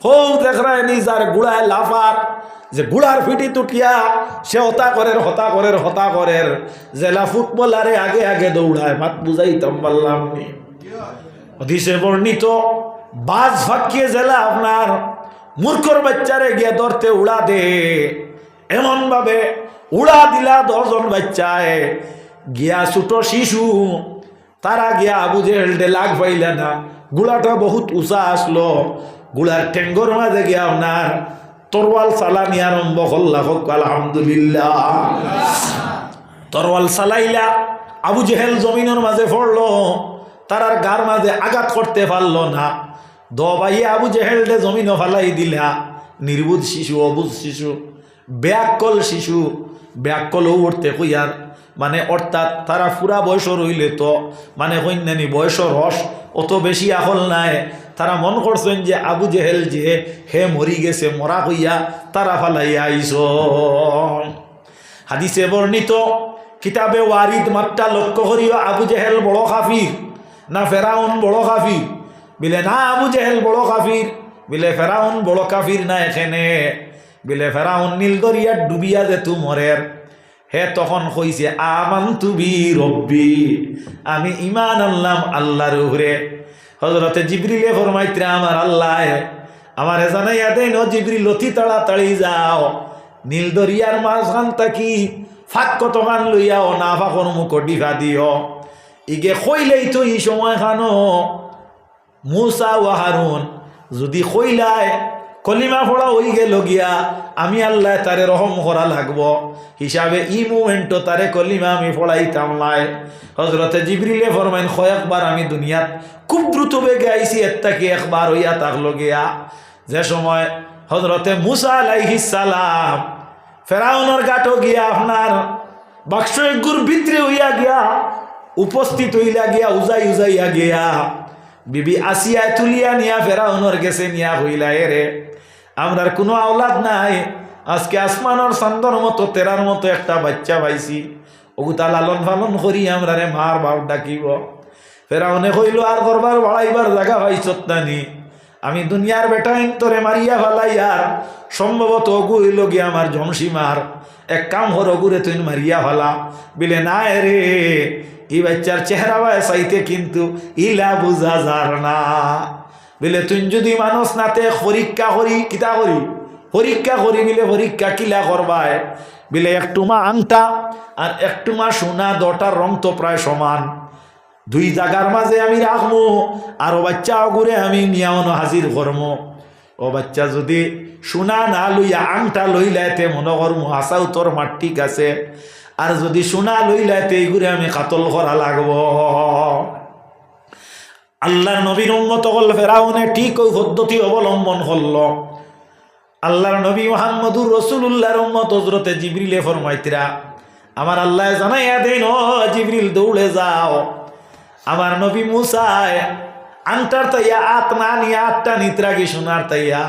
হো দেখরায় নিজার গুড়ায় লাফার, যে গুড়ার ফিটি তুটিয়া সে হতা করের জেলা ফুটবলারে আগে আগে দৌড়ায়। মাত বুঝাইতাম পারলাম নি। হদিসে বর্ণিত বাজ ফাঁকিয়ে জেলা আপনার মূর্খর বাচ্চারে গিয়ে ধরতে উড়া দে, এমন ভাবে উড়া দিলা 10 জন বাচ্চায় গিয়া ছোট শিশু তারা গিয়া আবু জেহেল ডে লাগ পাইলে না। গুড়াটা বহুত উঁচা আসলো, গুড়ার ঠেঙ্গর মাঝে গিয়া আপনার তরওয়াল চালানি আরম্ভ করলা। হোক আলহামদুলিল্লাহ। তরওয়াল চালাইলা, আবু জেহেল জমিনের মাঝে পড়লো, তারার গার মাঝে আঘাত করতে পারলো না। দবাইয়ে আবু জেহেল ডে জমিনও ফালাই দিলা। নির্বুধ শিশু, অবুধ শিশু, ব্যাকল শিশু, ব্যাকলও উঠতে কইয়ার মানে অর্থাৎ তারা পুরা বয়স রইলে তো মানে কন্যানি বয়স রস অত বেশি আকল নাই। তারা মন করছেন যে আবু জেহেল যে হে মরি গেছে, মরা হইয়া তারা ফালাইয়া আইস। হাদিসে বর্ণিত কিতাবে ওয়ারিদ মাত্রা লক্ষ্য করিও আবু জেহেল বড় কাফির না ফেরাউন বড় কাফির? বিলে না আবু জেহেল বড় কাফির, বিলে ফেরাউন বড় কাফির না। এখানে বিলে ফেরাউন নীল দরিয়া ডুবিয়া যে তু মরের, হে তখন কইছে আমানতু বি রব্বি, আমি ঈমান আনলাম আল্লাহর উপরে। হযরতে জিবরিলে ফরমাইতরা, আমার আল্লাহ আমার জানাইয়া দেন ও জিবরিল অতি তাড়াতাড়ি যাও নীল দরিয়ার মাঝখান থাকি ফাঁক কতখান লইয়াও না ফাঁকর মুখ ডিভা দিও। ইগে কইলেই তো এই সময় খানো মুসা ও হারুন যদি কইলায় কলিমা পড়া হয়ে গেল গিয়া আমি আল্লাহ তারে রহম করা লাগবো হিসাবে ই মুমেন্টও তারে কলিমা আমি পড়াইতাম নাই। হজরতে জিবরিলে ফরমাইন কয়েকবার আমি দুনিয়াত খুব দ্রুত বেগে আইসি এত্তাকি একবার হইয়া থাকলো গিয়া যে সময় হজরতে মুসা আলাইহিস সালাম ফেরাউনের গাটো গিয়া আপনার বাক্স গুর ভিতরে হইয়া গিয়া উপস্থিত হইলা গিয়া উজাইয়া গিয়া বিবি আসিয়া তুলিয়া নিয়া ফেরাউনের গেছে নিয়া হইলা এরে আমরার কোনো আওলাদ নাই, আজকে আসমানের চান্দর মতো তেরার মতো একটা বাচ্চা পাইছি, ওগুতা লালন পালন করি আমরা রে মার বাপ ডাকিব। ফেরাউনে কইল আর করবার বাড়াইবার জায়গা পাইছত নানি, আমি দুনিয়ার বেটাইন তোরে মারিয়া ফেলাই আর সম্ভবত অগু হইল গিয়া আমার জমসিমার এক কাম হর অগুরে তুই মারিয়া ফেলা। বিলে না রে এই বাচ্চার চেহারা চাইতে কিন্তু ইলা বুঝা যার না। বলে তুই যদি মানুষ নাতে পরীক্ষা করি কিতা করি পরীক্ষা করি বলে পরীক্ষা কিলা করবায় বলে একটুমা আংটা আর একটুমা সোনা দটার রং তো প্রায় সমান, দুই জায়গার মাঝে আমি রাখবো আর ও বাচ্চা ঘুরে আমি নিয়ানো হাজির করবো। ও বাচ্চা যদি সোনা না লইয়া আংটা লইলাইতে মনে করবো আসাও তোর মাঠ ঠিক আছে, আর যদি সোনা লইলাইতে এইগুলো আমি কাতল করা লাগবো। আল্লাহর নবীর উম্মত হল ফেরাউনে ঠিক ওই পদ্ধতি অবলম্বন করল। আল্লাহর নবী মুহাম্মদুর রাসূলুল্লাহর উম্মত হযরতে জিবরিলে ফরমাইতরা আমার আল্লাহ জানাইয়া দেন ও জিবরিল দৌড়ে যাও, আমার নবী মুসায় আংটার তাইয়া আত না নিয়ে আটটা নিত্রাগি সোনার তাইয়া,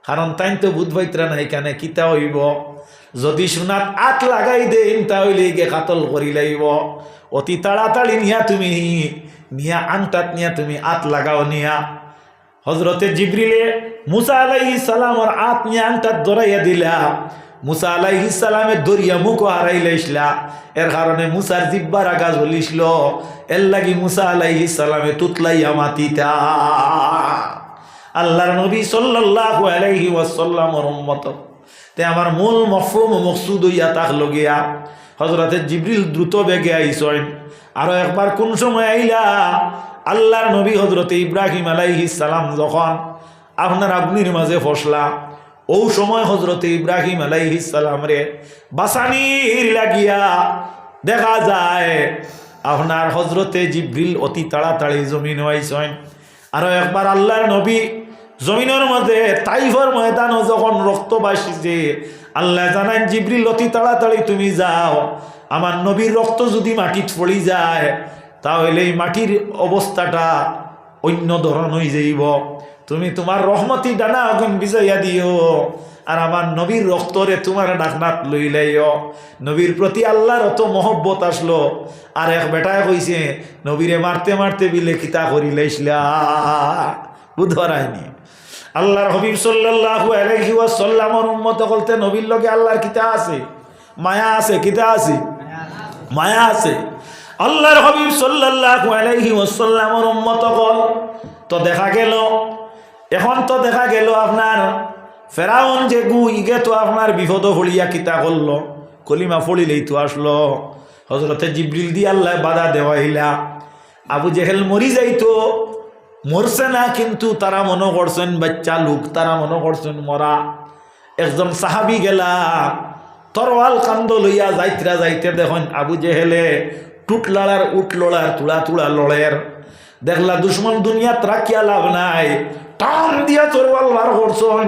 কারণ তাই তো বুধ ভাইত্রা না এখানে কিতা হইব, যদি সোনার আত লাগাই দেন তাহলে গে কাতল করি লাইব, অতি তাড়াতাড়ি নিয়া তুমি নিয়া আংটাত নিয়া তুমি আত লাগাও নিয়া। হজরতে জিবরিলে মুসা আলাইহিস সালামের আত নিয়া আংটাত ধরাইয়া দিলা, মুসা আলাইহিস সালামের দরিয়া মুখ হারাইলাইছলা, এর কারণে মুসার জিব্বার আগাজ হলিছিল, এর লাগি মুসা আলাইহিস সালামে তুতলাইয়া মাতিতা। আল্লাহর নবী সাল্লাল্লাহু আলাইহি ওয়াসাল্লামের উম্মত তে আমার মূল মফহুম ও মকসুদ হইয়া থাকলো গিয়া হযরতে জিবরিল দ্রুত বেগে আইছেন। আরো একবার কোন সময় আইলা আল্লাহর নবী হযরতে ইব্রাহিম আলাইহিস সালাম যখন আপনার অগ্নির মাঝে ফসলা, ও সময় হযরতে ইব্রাহিম আলাইহিস সালাম রে বাসানির লাগিয়া দেখা যায় আপনার হযরতে জিবরিল অতি তাড়াতাড়ি জমিন আইছেন। আরো একবার আল্লাহর নবী জমিনের মধ্যে তাইফের ময়দানও যখন রক্ত বাসিছে, আল্লাহ জানান জিবরিল অতি তাড়াতাড়ি তুমি যাও, আমার নবীর রক্ত যদি মাটিত পড়ি যায় তাহলে এই মাটির অবস্থাটা অন্য ধরন হয়ে যাইব, তুমি তোমার রহমতি ডানা অগুন বিজয়া দিও, আর আমার নবীর রক্তরে তোমার ডাকনাত লইলাইও। নবীর প্রতি আল্লাহর অত মহব্বত আসলো, আর এক বেটায় কইছে নবীরে মারতে মারতে বিলে কিতা করিলাইছিলা, বুধরায়নি। আল্লাহর হাবিব সাল্লাল্লাহু আলাইহি ওয়াসাল্লামের উম্মত বলতে নবীর লগে আল্লাহর কিতা আছে, মায়া আছে, কিতা আছে, মায়া আছে। আল্লাহর হাবিব সাল্লাল্লাহু আলাইহি ওয়াসাল্লামের উম্মত বল তো দেখা গেল, এখন তো দেখা গেল আপনার ফেরাউন যে ইগে তো আপনার বিপদ ফলিয়া কিতা করলো, কলিমা ফলিলেই তো আসলো, হযরতে জিবরিল দিয়ে আল্লাহ বাধা দেওয়াইলা, আবু জেহেল মরি যাইতো, মরছে না কিন্তু তারা মনে করছেন বাচ্চা লোক, তারা মনে করছেন মরা। একজন সাহাবি গেলা তরওয়াল কান্দ লইয়া যাইতরা যাইতে দেখেন আবু জেহেলে টুট লড়ার উঠ লড়ার তুলা তুলা লড়ের, দেখলা দুশ্মন দুনিয়াত রাখিয়া লাভ নাই, টান দিয়া তরওয়াল বার করছেন।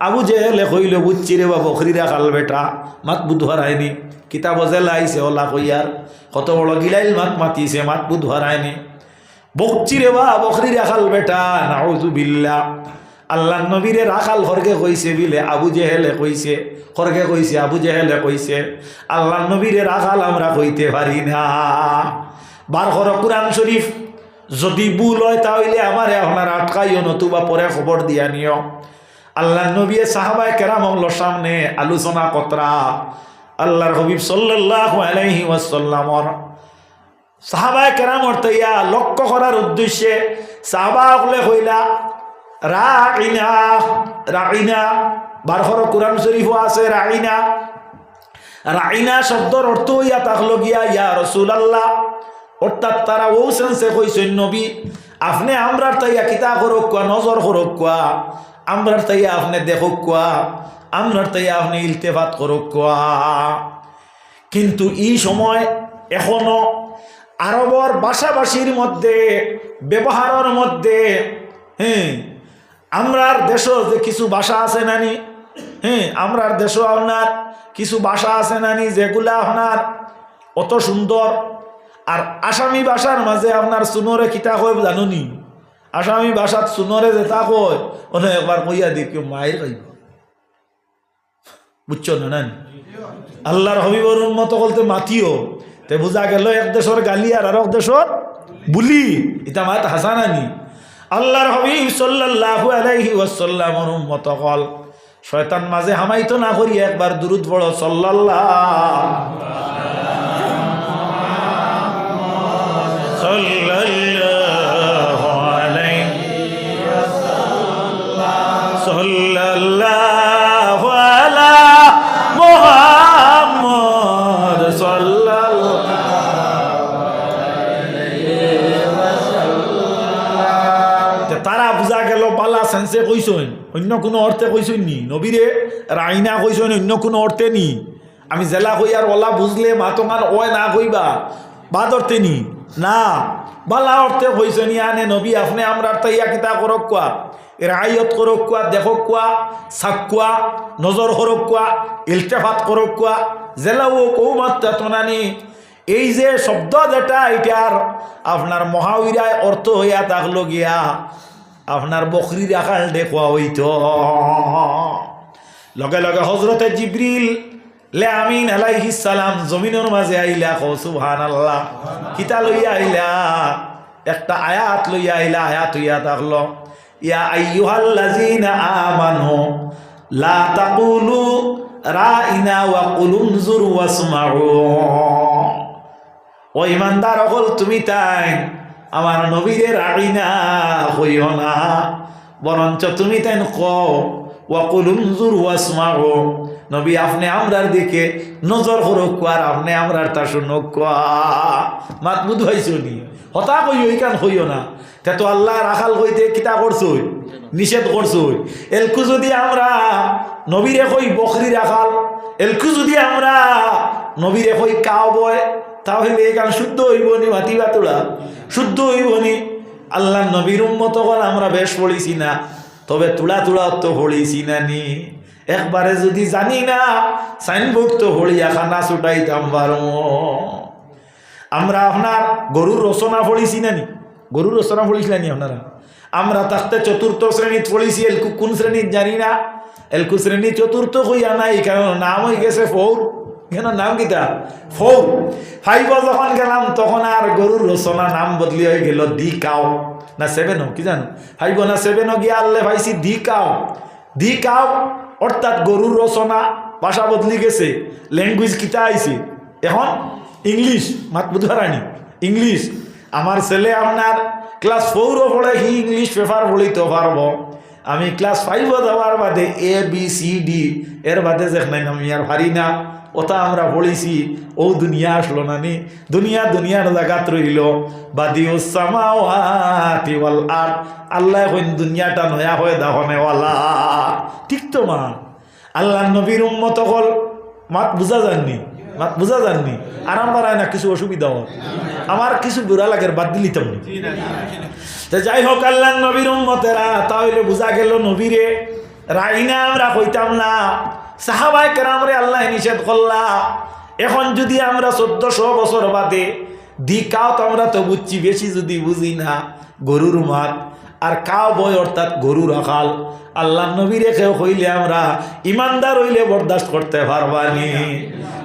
আবু জেহেলে কইল বুঝছি রে বা বকরিরা খাল বেটা, মাত বুধ হারায়নি, কিতাব জেলা আইসে ওলা কইয়ার কত বড় গিলাইল মাত মাতিছে, মাত বুধ হারায়নি, বকছি রে বা বকরি রাখাল বেটা, নাউযুবিল্লাহ। আল্লাহ নবীরে রাখাল হরকে কইছে বিলে আবু জেহেলে কইছে, হরকে কইছে আবু জেহেলে কইছে, আল্লাহ নবীরে রাখাল আমরা কইতে পারি না। বার হর কুরআন শরীফ যদি ভুল হয় তাহলে আমারে আপনার আটকাইও, নতুবা পরে খবর দিয়া নিও। আল্লাহ নবী সাহাবায়ে কেরামের সামনে আলোচনা কতরা আল্লাহর হাবিব সাল্লাল্লাহু আলাইহি ওয়াসাল্লামর সাহাবায়ে কেরামর তৈয়া লক্ষ্য করার উদ্দেশ্যে সাহাবা হলে কইলা রাইনা রাইনা, বারহর কুরআন শরীফও আছে রাইনা। রাইনা শব্দর অর্থ হইয়া থাকলো গিয়া ইয়া রাসূলুল্লাহ, অর্থাৎ তারা ও সেন্সে কইছেন নবী আপনি আমরার তাইয়া কিতা করুক কোয়া, নজর করুক কোয়া, আমরার তাইয়া আপনি দেখুক কোয়া, আমরার তাইয়া আপনি ইলতেফাত করুক কোয়া। কিন্তু এই সময় এখনো আরবর ভাষাভাষীর মধ্যে ব্যবহারের মধ্যে আমরার দেশও যে কিছু ভাষা আছে নানি, আমরার দেশও আপনার কিছু ভাষা আছে নানি যেগুলা আপনার অত সুন্দর। আর আসামি ভাষার মাঝে আপনার সুনরে কিতা কয় জানুনি, আসামি ভাষাত সুনরে যেটা কয় ওনে একবার কইয়া দি কেউ মায়ের কইব, বুঝছো না নানি। আল্লাহর হাবিবের উম্মত বলতে মাতিও, তে বুঝা গেল এক দেশের গালি আর এক দেশের বুলি, এটা মাত হাসানানি। আল্লাহর হাবিব সাল্লাল্লাহু আলাইহি ওয়াসাল্লামের উম্মত কল শয়তান মাঝে হামাইতো না করি একবার দুরূদ পড়ো সাল্লাল্লাহু আলাইহি সেন্সে কইসইন অন্য কোনো অর্থে কইসইন নি নবীরে রাইনা কইসইন অন্য কোনো অর্থে নি আমি জেলা কই আর ওলা বুঝলে মাতমান ওয় না কইবা বাদ অর্থে নি না বালা অর্থে কইসইন আনে নবী আপনি আমরা তাইয়া কিতা করক কোয়া রায়ত করক কোয়া দেখক কোয়া সাক কোয়া নজর করক কোয়া ইলতেফাত করক কোয়া জেলা ও কৌমাত্তা তোনানি এই যে শব্দ যেটা এটার আপনার মহাবীরায় অর্থ হইয়া থাকলো গিয়া আপনার বকরির আকাল দেখুয়া হইত লগে লগে হজরতে জিবরিল লে আমিন আলাইহিস সালাম জমিনের মাঝে আইলা কও সুবহানাল্লাহ কিতা লইয়া আইলা একটা আয়াত লইয়া আইলা আয়াত হইয়া থাকলো ইয়া আইয়ুহাল্লাযিনা আমানু লা তাকুলু রাইনা ওয়া কুলু নজুর ওয়াসমাউ ও ইমানদার হল তুমি তাই আমার নবীরে রাইনা হইও না বরঞ্চ তুমি তাই কও ওয়া কুলু নজুর ওয়াসমাউ নবী আপনি আমরার দিকে নজর করুক আর আপনি আমরার তা শুনুক মাত বুধ হইছো নি হতা কইও ইকান হইও না তে তো আল্লাহ রাখাল কইতে কিতা করছই নিষেধ করছই এলকু যদি আমরা নবীরে কই বকরি রাখাল এলকু যদি আমরা নবীরে কই কাও বয় তাহলে এই গান শুদ্ধ হইব নি মাটি বাতুলা শুদ্ধ হইব নি আল্লাহ নবীর উম্মত হল আমরা বেশ পড়িছি না তবে তুলা তুলা তো পড়িছি না নি একবারে যদি জানি না সাইনবোর্ড তো হলিয়া খানা ছুটাইতাম পারো আমরা আপনার গরুর রচনা পড়িছি না নি গরুর রচনা পড়িছিলেন নি আপনারা আমরা থাকতে চতুর্থ শ্রেণীত পড়িছি এলকু কোন শ্রেণীত জানি না এলকু শ্রেণী চতুর্থ হইয়া নাই কারণ নাম হয়ে গেছে ফৌর কেন নাম কিতা ফৌর ফাইভ যখন গেলাম তখন আর গরুর রচনা নাম বদলি হয়ে গেল দি কাও না সেভেনও কি জানো ফাইভ না সেভেনও গিয়ে আনলে ভাইছি দি কাও অর্থাৎ গরুর রচনা ভাষা বদলি গেছে ল্যাঙ্গুয়েজ কিতা আইছে এখন ইংলিশ মাত বুধহারানি ইংলিশ আমার ছেলে আপনার ক্লাস 4ও পড়ে হি ইংলিশ পেপার পড়িতে পারবো আমি ক্লাস 5ও যাওয়ার বাদে ABCD এর বাদে যেখানে আমি আর পারি না ওটা আমরা পড়েছি ও দুনিয়া আসলো না নি দুনিয়ার জায়গাত রইল বাদিউস সামাওয়াতি ওয়াল আরদ আল্লাহ কইন দুনিয়াটা নয়া হয়ে দাহনেওয়ালা ঠিক তো মা আল্লাহ নবীর উম্মত হল মাত বুঝা যাননি আরাম বাড়ায় না কিছু অসুবিধা হয় আমার কিছু বুড়া লাগে বাদ দিলিতাম যাই হোক আল্লাহ নবীর উম্মতেরা তাহলে বুঝা গেল নবীরে রাইনা আমরা কইতাম না সাহাবায়ে কেরামরে আল্লাহ নিষেধ করলা এখন যদি আমরা 1400 বছর বাদে দিকাও তো আমরা তো বুঝছি বেশি যদি বুঝি না গরুর মাত আর কাও বয় অর্থাৎ গরু রাখাল আল্লাহ নবীরে কেউ হইলে আমরা ইমানদার হইলে বরদাস্ত করতে পারবানি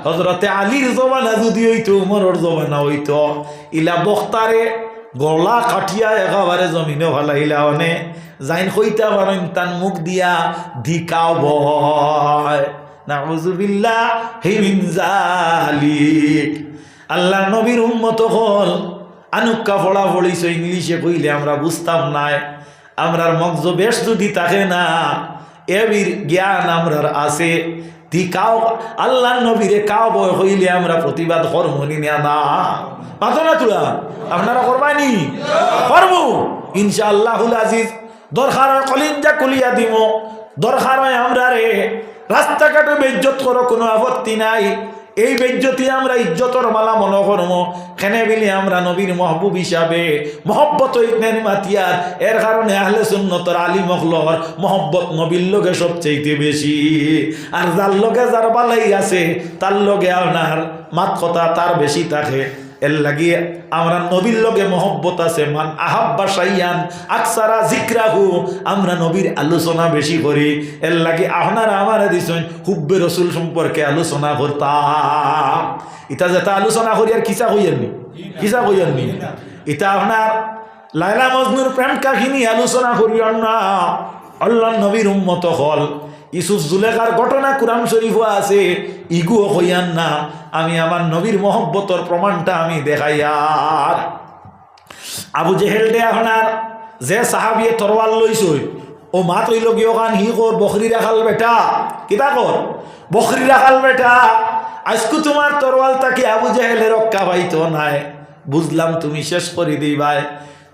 হযরতে আলীর জবানা যদি হইতো উমরের জবানা হইতো ইলা বখতারে গলা কাটিয়া একেবারে জমিনে ফেলাইলা অনে যাইন কইতা পারেন তান মুখ দিয়া দিকাও বয় নাউযুবিল্লাহ মিন যালিক আল্লাহ নবীর উম্মত হল আনুক্কা পড়া পড়িছ ইংলিশে কইলে আমরা বুঝতাম নাই আমরার মগজ বেশ যদি থাকে না এবির জ্ঞান আমরার আছে দি কাও আল্লাহ নবীরে কাও বয় হইলে আমরা প্রতিবাদ করমনি না মাথো না তুলা আপনারা করবানি করবো ইনশাআল্লাহুল আজিজ দরকার কলিজা কুলিয়া দিব দরকার আমরা রে রাস্তাঘাটে বেজ্জত করো কোনো আপত্তি নাই এই বেজ্জতি আমরা ইজ্জতর মালা মনে করম খেনে বিলি আমরা নবীর মহবুব হিসাবে মহব্বত ইতনেন মাতিয়ার এর কারণে আহলে সুন্নতর আলী মখলর মহব্বত নবীর লগে সবচেয়ে বেশি আর যার লগে যার বালাই আছে তার লগে আপনার মাত কথা তার বেশি থাকে এর লাগিয়ে আমরা নবীর লগে মহব্বত আছে মান আহাব্বা শাইয়ান আকসারা জিকরাহু আমরা নবীর আলোচনা বেশি করি এর লাগে আপনারা আমারে দিছেন হুব্বে রসুল সম্পর্কে আলোচনা করতাম ইটা যেটা আলোচনা করি আর কিসা কইয়াননি ইটা আপনার লায়লা মজনুর প্রেম কাহিনী আলোচনা করিও না আল্লাহ নবীর উম্মত হল ইউসুফ জুলেখার ঘটনা কুরআন শরীফও আছে ইগুও কইয়ান না আমি আমার নবীর মহব্বতর প্রমাণটা আমি দেখাইয়ার আবু জেহেল দে আপনার যে সাহাবিয়ে তরওয়াল লইছই ও মা তৈল গিয়ে কান হি কর বকরি রাখাল বেটা কিতা কর বকরি রাখাল বেটা আজকু তোমার তরওয়াল তাকে আবু জেহেলের রক্ষা পাইতো নাই বুঝলাম তুমি শেষ করে দিবাই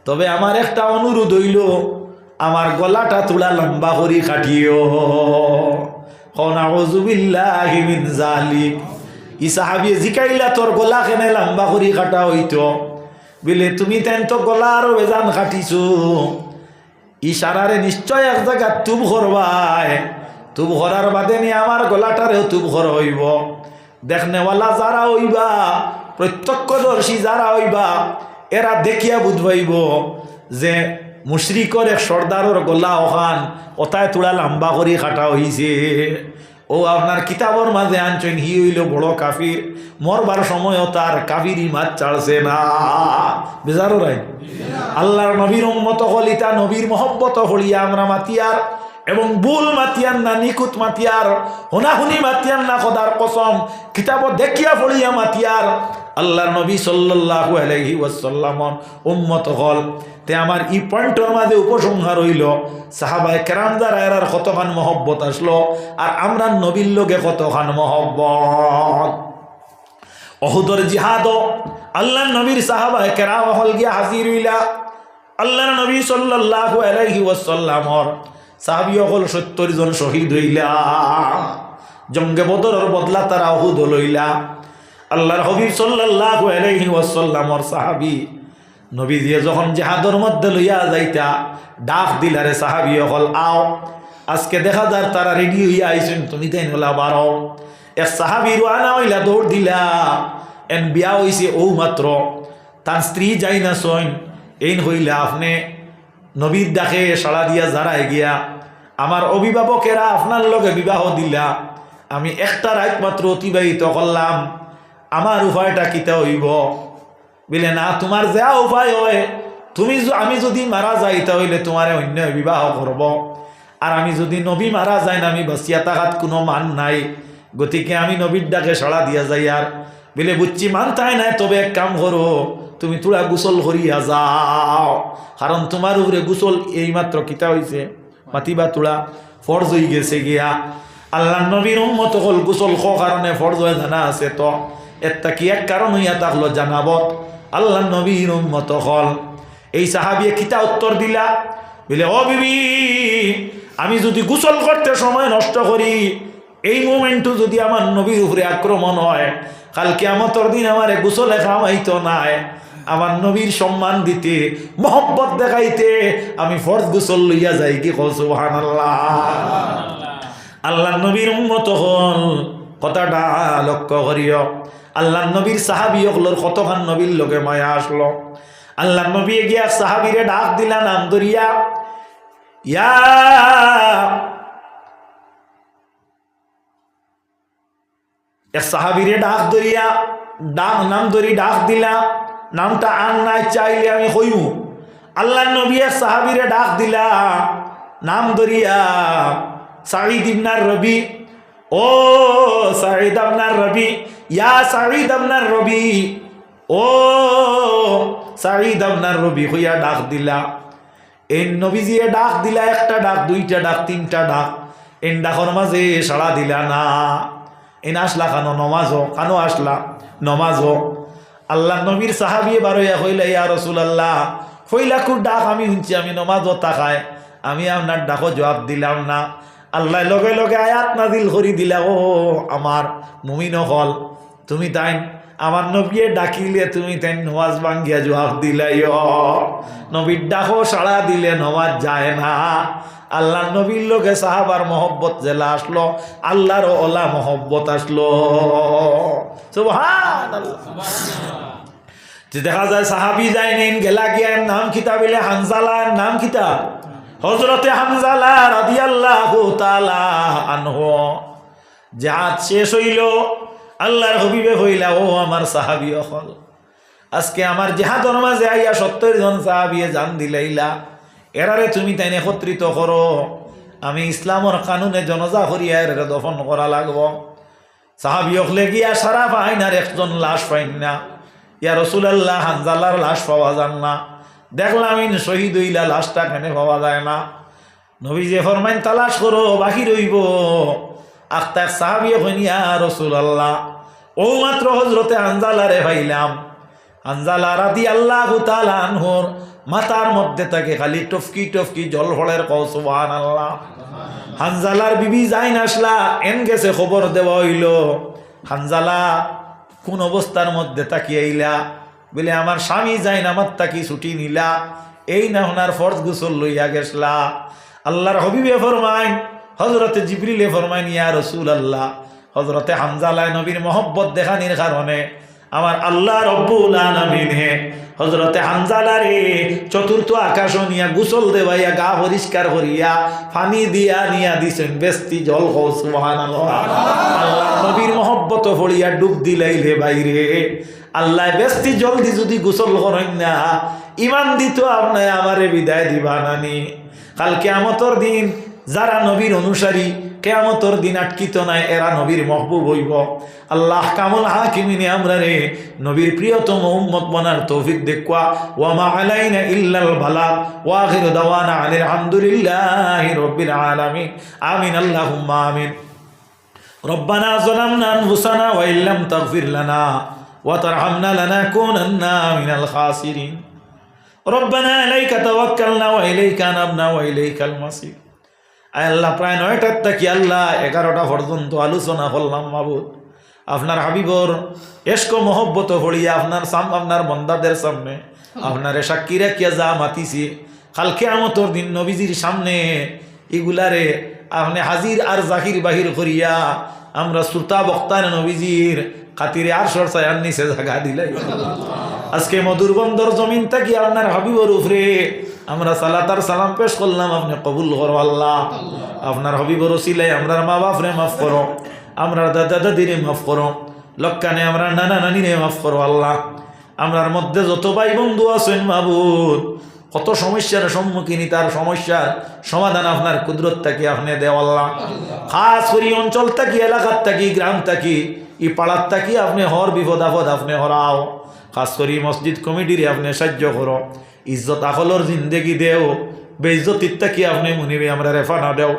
তবে আমার একটা অনুরোধ হইল আমার গলাটা তুলা লম্বা করি কাটিও। নাউযু বিল্লাহি মিন যালিক। ই সাহাবী জিকাইলা তোর গলা কেনে লম্বা করি কাটা হইতো? বলে তুমি তেন তো গলা আরো বেজান কাটিছো, ইশারারে নিশ্চয় এক জায়গা তুব করবাই, তুব করার বাদে নি আমার গলাটারেও তুব কর হইব। দেখনেওয়ালা যারা হইবা, প্রত্যক্ষদর্শী যারা হইবা, এরা দেখিয়া বুঝবাইব যে মুশরিকর এক সর্দারর গলা ওখান ওটায় তুলা লম্বা করি কাটা হইছে। ও আপনার কিতাবর মাঝে আনছেন হি হইল বড় কাফির, মরবার সময়ও তার কাফিরি মাছ ছাড়ছে না। বেজারো রাই আল্লাহর নবীর উম্মত হলিতা নবীর মহব্বত হলিয়া আমরা মাতিয়ার, এবং ভুল মাতিয়ান না, নিখুঁত মাতিয়ার, হুনাহুনি মাতিয়ান না, খোদার কসম কিতাব দেখিয়া ফলিয়া মাতিয়ার। আল্লাহর নবী সাল্লাল্লাহু আলাইহি ওয়াসাল্লামর উম্মত হল তে আমার ই পয়েন্টের মাঝে উপসংহার হইল সাহাবায়ে কেরাম যারা এরার কতখান মহব্বত আসলো, আর আমরা নবীর লোকে কতখান মহব্বত। অহুদর জিহাদ আল্লাহর নবীর সাহাবায়ে কেরাম হল গিয়া হাজির হইলা। আল্লাহর নবী সাল্লাল্লাহু আলাইহি ওয়াসাল্লামর সাহাবী হল 70 জন শহীদ হইলা। জঙ্গে বদরের বদলা তারা অহুদ লইলা। আল্লাহর হাবিব সাল্লাল্লাহু আলাইহি ওয়াসাল্লামর সাহাবী নবী দিয়ে যখন জিহাদের মধ্যে লইয়া যাইতা ডাক দিলারে সাহাবী হল আও। আজকে দেখা যার তারা রেডি হইয়া আইছেন, তুমি তাই হলা বারো। এক সাহাবী রওনা হইলা দৌড় দিলা, এন বিয়া হইছে ও মাত্র, তার স্ত্রী যাই না সইন এইন হইলা আপনি নবীর ডাকে সাড়া দিয়া যারা গিয়া আমার অভিভাবকেরা আপনার লগে বিবাহ দিলা, আমি একটা রাত মাত্র অতিবাহিত করলাম, আমার উপায়টা কিতা হইব? বলে না, তোমার যা উপায় হয়, আমি যদি মারা যাই তাহলে তোমার অন্য বিবাহ করব, আর আমি যদি নবী মারা যাই না আমি বাঁচিয়া থাকাত কোনো মান নাই, গতিকে আমি নবীর ডাকে সাড়া দিয়া যাই। আর বলে বুঝছি মানতাই নাই, তবে এক কাম করো, তুমি তোরা গোসল করিয়া যাও, কারণ তোমার উপরে গোসল এইমাত্র কিতা হইছে মাতিবা তোরা ফরজ হয়ে গেছে গিয়া। আল্লাহ নবীর উম্মত হল গোসল খ কারণে ফরজ হয়ে জানা আছে, তো একটা কি এক কারণ হইয়া থাকলো জানাবত। আল্লাহ নবীর উম্মত হল এই সাহাবিয়ে কিতা উত্তর দিলা? বলে ও বিবি, আমি যদি গোসল করতে সময় নষ্ট করি, এই মোমেন্টও যদি আমার নবীর উপরে আক্রমণ হয়, কাল কিয়ামতের দিন আমার গোসলে খামাইতো নাই, আমার নবীর সম্মান দিতে মহব্বত দেখাইতে আমি ফরজ গোসল লইয়া যাই কি কও সুবহানাল্লাহ। আল্লাহ নবীর উম্মত হল কথাটা লক্ষ্য করিও। আল্লাহ নবীর সাহাবী হলর কতখান নবীর লোকে মায়া আসলো। আল্লাহ নবী গিয়া সাহাবীরে ডাক দিলা নাম ধরিয়া, ইয়া এক সাহাবীরে ডাক ধরিয়া নাম ধরি ডাক দিলা, নামটা আন নাই চাইলে আমি কইমু। আল্লাহ নবী এক সাহাবীরে ডাক দিলা নাম ধরিয়া, সাঈদ ইবনে রবি, ও সাঈদ ইবনে রবি, ইয়া সাঈদ ইবনে রবি, ও সাঈদ ইবনে রবি হইয়া ডাক দিলা। এই নবীজিয়ে ডাক দিলা, একটা ডাক, দুইটা ডাক, তিনটা ডাক, এন ডাকর মাঝে সাড়া দিলা না। এন আসলা কানো নমাজও, কানো আসলা নমাজও। আল্লাহ নবীর সাহাবী এবার হইয়া হইলা, ইয়া রাসূলুল্লাহ, হইলাকুর ডাক আমি শুনছি, আমি নমাজও তাকায়, আমি আপনার ডাকও জবাব দিলাম না। আল্লাহ লগে লগে আয়াত নাজিল করি দিলা, ও আমার মুমিন হল, তুমি তাই আমার নবীয়ে ডাকিলে তুমি তাই নমাজ ভাঙ্গিয়া জবাব দিলাই, নবীর ডাকও সাড়া দিলে নমাজ যায় না। আল্লাহ নবীর লোকে সাহাবার মহব্বত জেলা আসলো, আল্লাহর ওলা মহব্বত আসলো। সুবহানাল্লাহ। দেখা যায় সাহাবি যায় নিন গেলা গিয়া, নাম কিতা বিলে হানজালা, নাম কিতা হযরতে হানজালা রাদিয়াল্লাহু তাআলা আনহু। জাহাজ শেষ হইল, আল্লাহর হাবিবে হইলা, ও আমার সাহাবী হল, আজকে আমার জিহাদের মাঝে আইয়া 70 জন সাহাবিয়ে জান দিলাইলা, এরারে তুমি তাই একত্রিত করো, আমি ইসলামর কানুনে জনজা করিয়া এর দফন করা লাগব। সাহাবী হলে গিয়া সারা পাইন, আর একজন লাশ পাইন না। ইয়া রাসূলুল্লাহ, হানজালার লাশ পাওয়া যান না, দেখলাম ইন শহীদ হইলা, লাশটা কেন পাওয়া যায় না? নবীজি ফরমাইন তালাশ করো, বাকি রইব। আখতার সাহাবী হইন, ইয়া রাসূলুল্লাহ, ও মাত্র হযরতে হানজালারে পাইলাম। হানজালা রাদিয়াল্লাহু তাআলা আনহুর মাথার মধ্যে থাকে খালি টফকি টফকি জল ফলের কও সুবহানাল্লাহ। হানজালার বিবি যাইন আসলা এন গেছে খবর দেওয়া হইল, হানজালা কোন অবস্থার মধ্যে তাকিয়ে আইলা? বলে আমার স্বামী যাইন আমার তাকি ছুটি নিলা, এই না ওনার ফরজ গোসল লইয়া গেছলা। আল্লাহর হবিবে ফরমাইন, হজরতে জিবরিলে ফরমাইন, ইয়া রাসূলুল্লাহ, হজরতে হানজালায় নবীর মহব্বত দেখানির কারণে আমার আল্লাহ রব্বুল আলামিনে হজরতে হানজালারে চতুর্থ আকাশ নিয়া গোসল দেওয়াইয়া গা পরিষ্কার করিয়া পানি দিয়া নিয়া দিছেন বেস্তি জল। সুবহানাল্লাহ। আল্লাহ নবীর মহব্বত ফড়িয়া ডুব দিলাইলে বাইরে আল্লাহ বেস্তি জল দি যদি গোসল করেন না, ইমান দিত আপনার আমারে বিদায় দিবা নানি। কাল কিয়ামতর দিন যারা নবীর অনুসারী কিয়ামতর দিন আটকিত নাই, এরা নবীর মহবুব হইব। আল্লাহ কামুল হাকিমিনে আমরা রে নবীর প্রিয়তম উম্মত বনার তৌফিক দেখুয়া। ওয়া মা আলাইনা ইল্লাল বালাগ ওয়া আখিরু দাওয়ানা আনিল হামদুলিল্লাহি রাব্বিল আলামিন। আমিন আল্লাহুম্মা আমিন। রব্বানা যালামনা আনফুসানা ওয়া ইল্লাম তাগফির লানা ওয়া তারহামনা লানাকুনান্না মিনাল খাসিরিন। রব্বানা আলাইকা তাওয়াক্কালনা ওয়া ইলাইকা আনাবনা ওয়া ইলাইকাল মাসির। আল্লাহ প্রায় 9টার থেকে আল্লাহ 11টা পর্যন্ত আলোচনা করলাম মাবুদ। আপনার হাবিবর এশক মহব্বত হলিয়া আপনার বন্দাদের সামনে আপনারে সাক্ষী রাখিয়া যা মাতিছি, কাল কিয়ামতের দিন নবীজির সামনে এগুলারে আপনি হাজির আর জাহির বাহির করিয়া আমরা শ্রোতা বক্তার নবীজির খাতিরে আর সরসায়ার নিচে জায়গা দিলাই। আজকে মধুর বন্দর জমিন থাকি আপনার হাবিবর উপরে আমরা সালাতার সালাম পেশ করলাম, আপনি কবুল করো আল্লাহ। আপনার হাবিবর ওসিলাই আমরার মা বাপরে মাফ করো, আমরার দাদা দাদিরে মাফ করো, লক্কানে আমরা নানা নানিরে মাফ করো আল্লাহ। আমরার মধ্যে যত ভাই বন্ধু আছেন মাবুদ, কত সমস্যার সম্মুখীন, তার সমস্যার সমাধান আপনার কুদরত থাকি আপনি দেও আল্লাহ। খাস করি অঞ্চল থাকি, এলাকার থাকি, গ্রাম থাকি, ই পাড়ার থাকি আপনি হর বিপদ আপদ আপনি হরাও। খাস করি মসজিদ কমিটিরে আপনি সাহায্য করো, ইজ্জত আখলর জিন্দেগি দেও, বেইজ্জতির থাকি আপনি মুনিবে আমরা রেফা না দেও।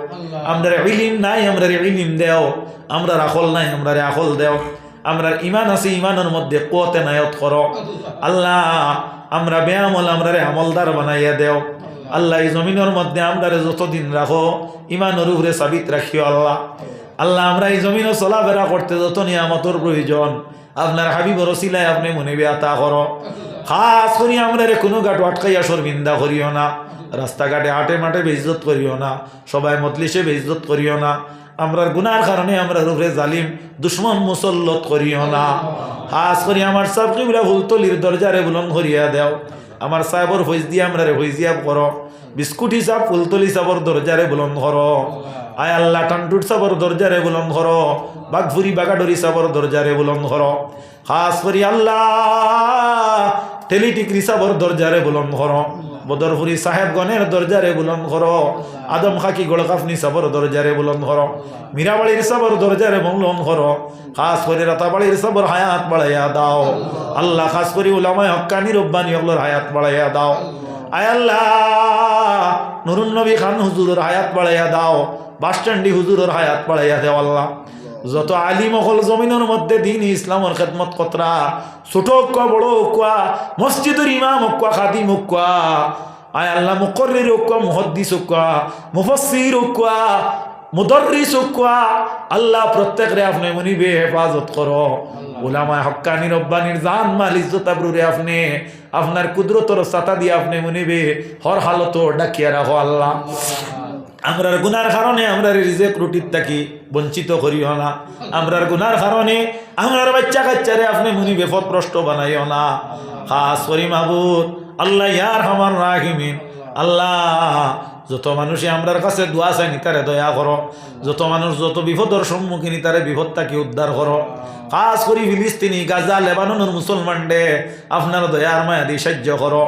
আমরা ইলিম নাই, আমরা ইলিম দেও। আমরা আখল নাই, আমরা আখল দেও। আমরা ইমান আছে, ইমানের মধ্যে কুওয়াতে নায়ত করো আল্লাহ। আমরা বেআমল, আমরা আমলদার বানাইয়া দেও আল্লাহ। এই জমিনের মধ্যে আমরা যতদিন রাখো ইমানের উপরে সাবিত রাখিও আল্লাহ। আল্লাহ আমরা এই জমিনে চলাফেরা করতে যত নিয়ামতের প্রয়োজন আপনার হাবিবর ওসিলায় আপনি মুনিবে আতা করো। খাস করি আমরা কোনো গাটো আটকাইয়া শর্মিন্দা করিও না, রাস্তাঘাটে হাটে মাঠে বেইজ্জত করিও না, সবাই মজলিসে বেইজ্জত করিও না। আমরার গুনার কারণে আমরা রূপে জালিম দুশ্মন মুসল্লত করিও না। খাস করি আমার সাহেব কিবলা ফুলতলির দরজারে বুলন করিয়া দেও। আমার সাহেবর ফৈজ দিয়ে আমরা ফৈজিয়াব করো। বিস্কুট হিসাব ফুলতলি সাবর দরজারে বুলন করো। আয় আল্লাহ টান্টুট সাবর দরজারে বুলন করো। বাঘফুরি বাগাডরি সাবর দরজারে বুলন করো। খাস করি আল্লাহ টেলিটিক্রি সাবর দরজারে বুলন করো। বদরপুরি সাহেবগণের দরজারে বুলন করো। আদম খাকি গোলকাফনি সাবর দরজারে বুলন করো। মীরাবাড়ির সাবর দরজারে বুলন করো। খাস করে রাতাবাড়ির সাবর হায়াত বাড়াইয়া দাও আল্লাহ। খাস করে উলামায়ে হক্কানি রব্বানি ওগুলোর হায়াত বাড়াইয়া দাও। আয় আল্লাহ নুরুন নবী খান হুজুরের হায়াত বাড়াইয়া দাও। বাসস্ট্যান্ডি হুজুরের হায়াত বাড়াইয়া দেও আল্লাহ। যত আলিম অকল জমিনের মধ্যে দিন ইসলামের খেদমত কতরা, ছোট হোক বড় হোক, মসজিদের ইমাম হোক, খাদিম হোক, আয় আল্লাহ মুকর্রির হোক, মুহাদ্দিস হোক, মুফাসসির হোক, মুদাররিস হোক, আল্লাহ প্রত্যেকরে আপনি মুনিবে হেফাজত করো। উলামায়ে হক্কানি রব্বানির জান মাল ইজ্জত আবরুরে আপনি আপনার কুদরতর ছাতা দিয়ে আপনি মুনিবে হর হালত ডাকিয়া রাখো আল্লাহ। আমরার গুনার কারণে আমরা রিজেক রুটির থাকি বঞ্চিত করিও না। আমরার গুনার কারণে আমরার বাচ্চা কাচ্চারে আপনি মুনি বেপদ প্রষ্ট বানাইও না। খাস করি মাহবুদ আল্লাহ ইয়ার হামার রাহিমিন আল্লাহ যত মানুষে আমরার কাছে দোয়া চাইনি তারে দয়া করো। যত মানুষ যত বিপদর সম্মুখীন তারে বিপদ তাকে উদ্ধার করো। খাস করি ফিলিস্তিনি, গাজা, লেবাননের মুসলমানডে আপনার দয়ার মায়া দিয়ে সাহায্য করো।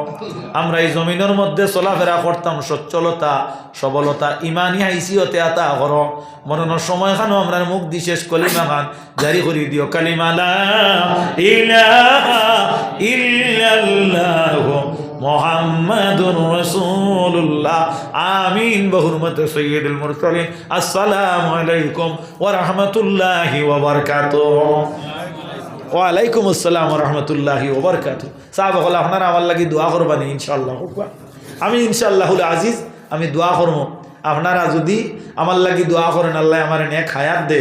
আমরা এই জমিনের মধ্যে চলাফেরা করতাম, সচ্ছলতা সবলতা ইমানি হাইসিয়তে আতা করো। মরণের সময় খানো আমরা মুখ দি শেষ কলিমা খান জারি করি দিও। কালিমা লা ইলাহা ইল্লাল্লাহ মুহাম্মাদুর রাসূলুল্লাহ। আমিন বহুরমতে সাইয়্যিদুল মুরসালিন। আসসালামু আলাইকুম ওয়া রাহমাতুল্লাহি ওয়া বারাকাতুহু। ওয়ালাইকুম আসসালাম রহমতুল্লাহি ওবরকাতু। সাহাব হল আপনারা আমার লাগি দোয়া করবানি ইনশাআল্লাহ। আমি ইনশাআল্লাহুল আজিজ আমি দোয়া করবো, আপনারা যদি আমার লাগি দোয়া করেন আল্লাহ আমার নেক হায়াত দে।